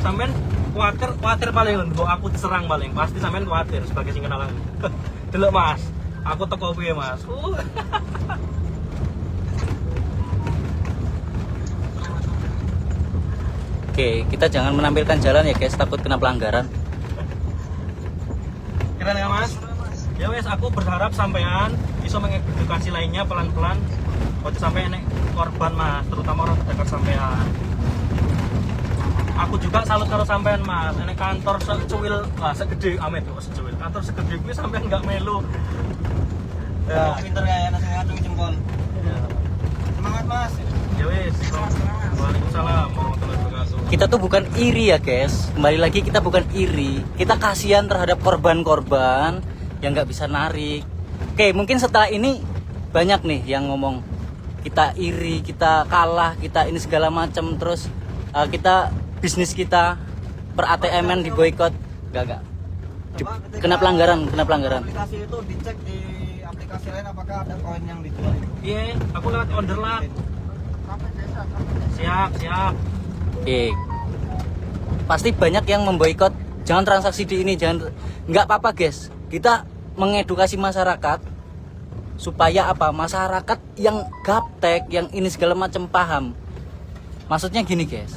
Sampean kuatir paling lho, aku diserang paling. Pasti sampean kuatir sebagai sing kenal aku. Delok Mas, aku teko piye Mas. Oke, kita jangan menampilkan jalan ya, guys, takut kena pelanggaran. Keren ya Mas? Ya wes, aku berharap sampean bisa mengedukasi lainnya pelan-pelan. Ojo sampai enek korban Mas, terutama orang terdekat sampean. Aku juga salut karo sampean Mas, enek kantor secuil, segede amet kok secuil. Kantor segede kuwi sampean enggak melu. Ya, pinter kayak nasi ngadu jempol. Ya. Semangat Mas. Ya wes. Waalaikumsalam warahmatullahi wabarakatuh. Kita tuh bukan iri ya, guys. Kembali lagi kita bukan iri. Kita kasihan terhadap korban-korban yang nggak bisa narik. Oke, mungkin setelah ini banyak nih yang ngomong kita iri, kita kalah, kita ini segala macam, terus kita bisnis kita per ATM-an diboikot. Enggak. Kena pelanggaran. Aplikasi itu dicek di aplikasi lain apakah ada koin yang dijual? Iya, aku lewat Wonderland. Siap. Oke. Pasti banyak yang memboikot. Jangan transaksi di ini, jangan. Nggak apa-apa guys. Kita mengedukasi masyarakat supaya apa? Masyarakat yang gaptek, yang ini segala macam paham. Maksudnya gini guys.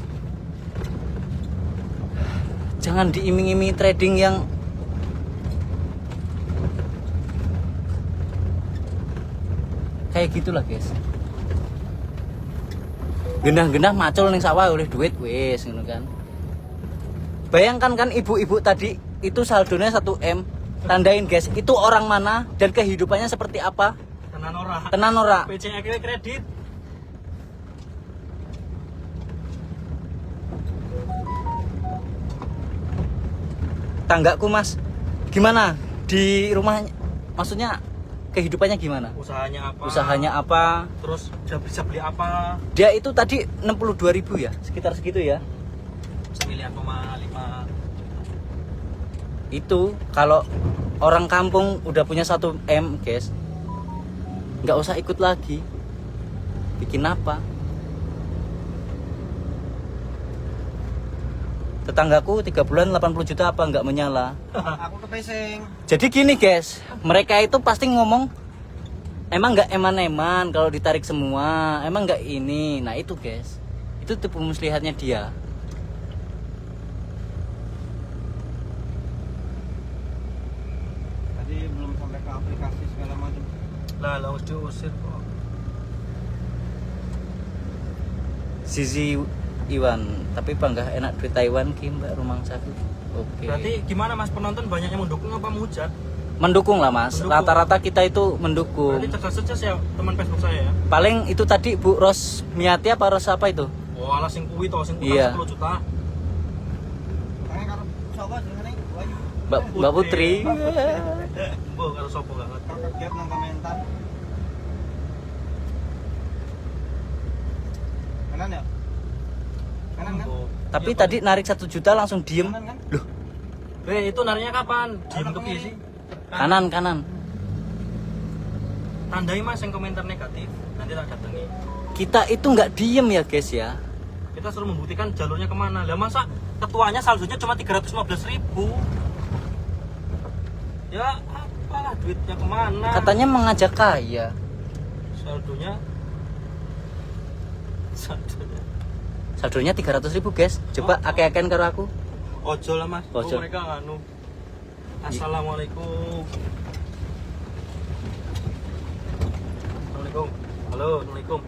Jangan diiming-imingi trading yang kayak gitulah guys. Genah-genah macul ning sawah oleh duit wis ngono kan. Bayangkan kan ibu-ibu tadi itu saldonya 1 M. Tandain guys, itu orang mana dan kehidupannya seperti apa? Tenan ora. PCA kredit. Tanggaku Mas, gimana di rumah? Maksudnya kehidupannya gimana? Usahanya apa? Terus bisa beli apa? Dia itu tadi 62.000 ya, sekitar segitu ya. 9,5. Itu kalau orang kampung udah punya 1 M guys, nggak usah ikut lagi. Bikin apa? Tetanggaku 3 bulan 80 juta apa nggak menyala. Aku kepesing. Jadi gini guys, mereka itu pasti ngomong emang nggak eman-eman kalau ditarik semua, emang nggak ini. Nah itu guys, itu tipu muslihatnya dia. Tadi belum sampai ke aplikasi segala macam. Lah diusir kok. Zizi Iwan, tapi bangga enak duit Taiwan ki Mbak Rumang Saku. Oke. Berarti gimana Mas, penonton banyak yang mendukung apa menghujat? Mendukung lah Mas. Mendukung. Rata-rata kita itu mendukung. Berarti cerdas-cerdas ya teman Facebook saya ya. Paling itu tadi Bu Ros Miati apa Ros apa itu? Oh, alah sing kuwi to, sing Iya. 10 juta. Tangan karo sapa jenenge? Wayu. Mbak Putri. Mbok karo sapa banget. Kaget nang komentar. Kanan ya? Kanan kan? Tapi tadi narik 1 juta langsung diem. Kanan kan? Loh, Itu narinya kapan? Diem ke piye sih? kanan. Tandai Mas yang komentar negatif. Nanti tak datangi. Kita itu nggak diem ya guys ya. Kita suruh membuktikan jalurnya kemana. Lah masa ketuanya saldonya cuma 315.000. Ya apalah duitnya kemana? Katanya mengajak kaya. Saldonya Saldonya 300.000 guys. Coba akeh-akehan karo aku. ojo lah Mas. Ojo. Mereka nganu. Assalamualaikum. Assalamualaikum. Halo, Assalamualaikum.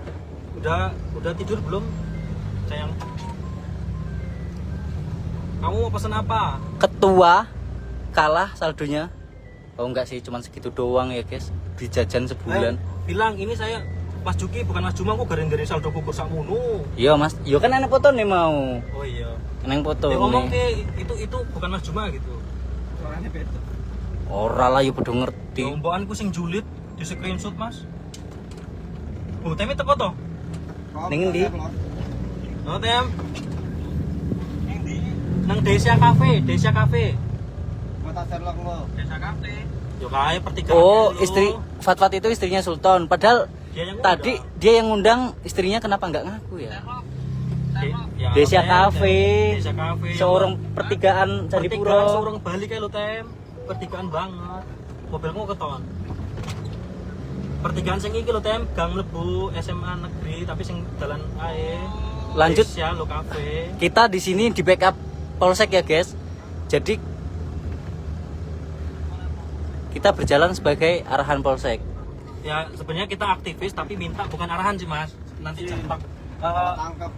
Udah tidur belum? Sayang. Kamu mau pesan apa? Ketua kalah saldonya. Oh enggak sih, cuman segitu doang ya guys. Beli jajan sebulan. Bilang ini saya Mas Juki bukan Mas Juma, aku garing-garing saldo kukur sakmono. Iya Mas, yo kan enak foto nih mau. Oh iya. Enak foto. Dia ngomong nih. itu bukan Mas Juma gitu. Suaranya beda. Ora lah yo padha ngerti. Ya ombokanku sing julid di screenshot Mas. Oh, teme teko to? Ning endi? Oh, tem. Ning ndi? Nang Desia Cafe. Mata Sherlock lo. Desa Cafe. Yo kae pertigaan. Oh, dulu. istri Fatfat itu istrinya Sultan. Padahal Dia yang tadi ngundang. dia yang ngundang, istrinya kenapa nggak ngaku ya? Ya, Desia Tem, Cafe. Desia Cafe. Seorang pertigaan Pertigaan Candipuro. seorang Bali kae lo, Tem. Pertigaan banget. Mobilku keton. Pertigaan sing iki lho, Tem, gang mlebu SMA negeri tapi sing dalan ae. Lanjut. Desia lo Cafe. Kita di sini di backup Polsek ya, guys. Jadi kita berjalan sebagai arahan Polsek. Ya sebenarnya kita aktivis tapi minta bukan arahan sih Mas, nanti cepat Tangkap.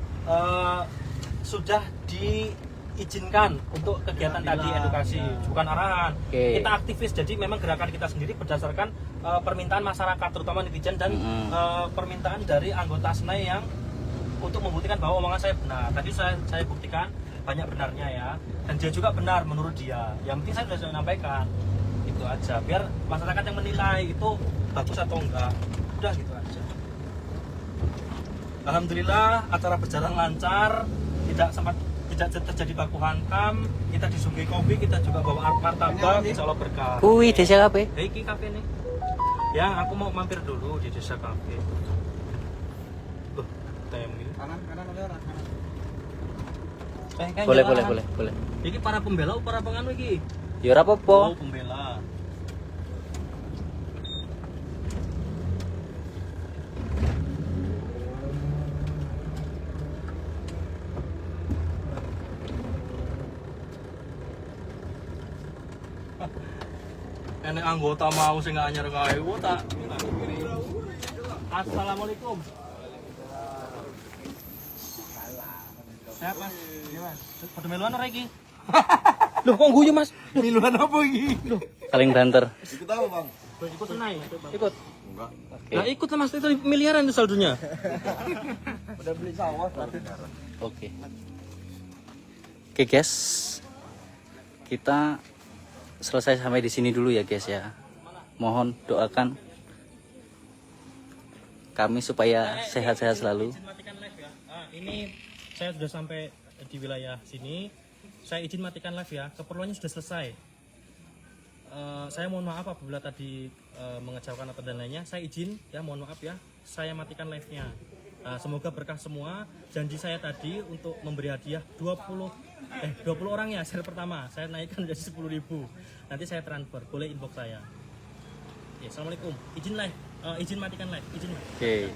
sudah diizinkan untuk kegiatan tadi edukasi bukan arahan. Oke. Kita aktivis jadi memang gerakan kita sendiri berdasarkan permintaan masyarakat terutama netizen dan permintaan dari anggota SNAI yang untuk membuktikan bahwa omongan saya benar. Tadi saya buktikan banyak benarnya ya, dan dia juga benar menurut dia. Yang penting saya sudah sampaikan itu aja biar masyarakat yang menilai itu bagus atau enggak, udah gitu aja. Alhamdulillah acara berjalan lancar, tidak terjadi baku hantam, kita disuguhi kopi, kita juga bawa martabak, insya Allah berkah. Kuwi Desia Cafe. Iki kafe nih. Ya, aku mau mampir dulu di Desa Cafe. Temi. Kanan oleh orang kanan. Boleh. Iki para pembela apa para penganu iki? Ya ora Oh, apa-apa. pembela. Enek anggota mau sing anyar kae ku tak. Assalamualaikum. Siap Mas? Iya Mas. Pada meluan ora iki? Loh kok guyu Mas? Miluan apa iki? Loh, Saling banter. Ikut apa, Bang? ikut senai. Ikut. Enggak. Nah, ikut lah Mas, itu miliaran itu saldonya. Udah beli sawah. Oke. Oke guys, kita selesai sampai di sini dulu ya guys ya. Mohon doakan kami supaya sehat-sehat selalu. Izin matikan live ya. Ini saya sudah sampai di wilayah sini. Saya izin matikan live ya. Keperluannya sudah selesai. Saya mohon maaf apabila tadi mengecewakan atau dan lainnya. Saya izin ya, mohon maaf ya. Saya matikan live-nya. Semoga berkah semua. Janji saya tadi untuk memberi hadiah 20 orang ya, seri pertama saya naikkan jadi 10.000. Nanti saya transfer, boleh inbox saya. Ya, assalamualaikum. Izin live, izin matikan live, izin. Oke.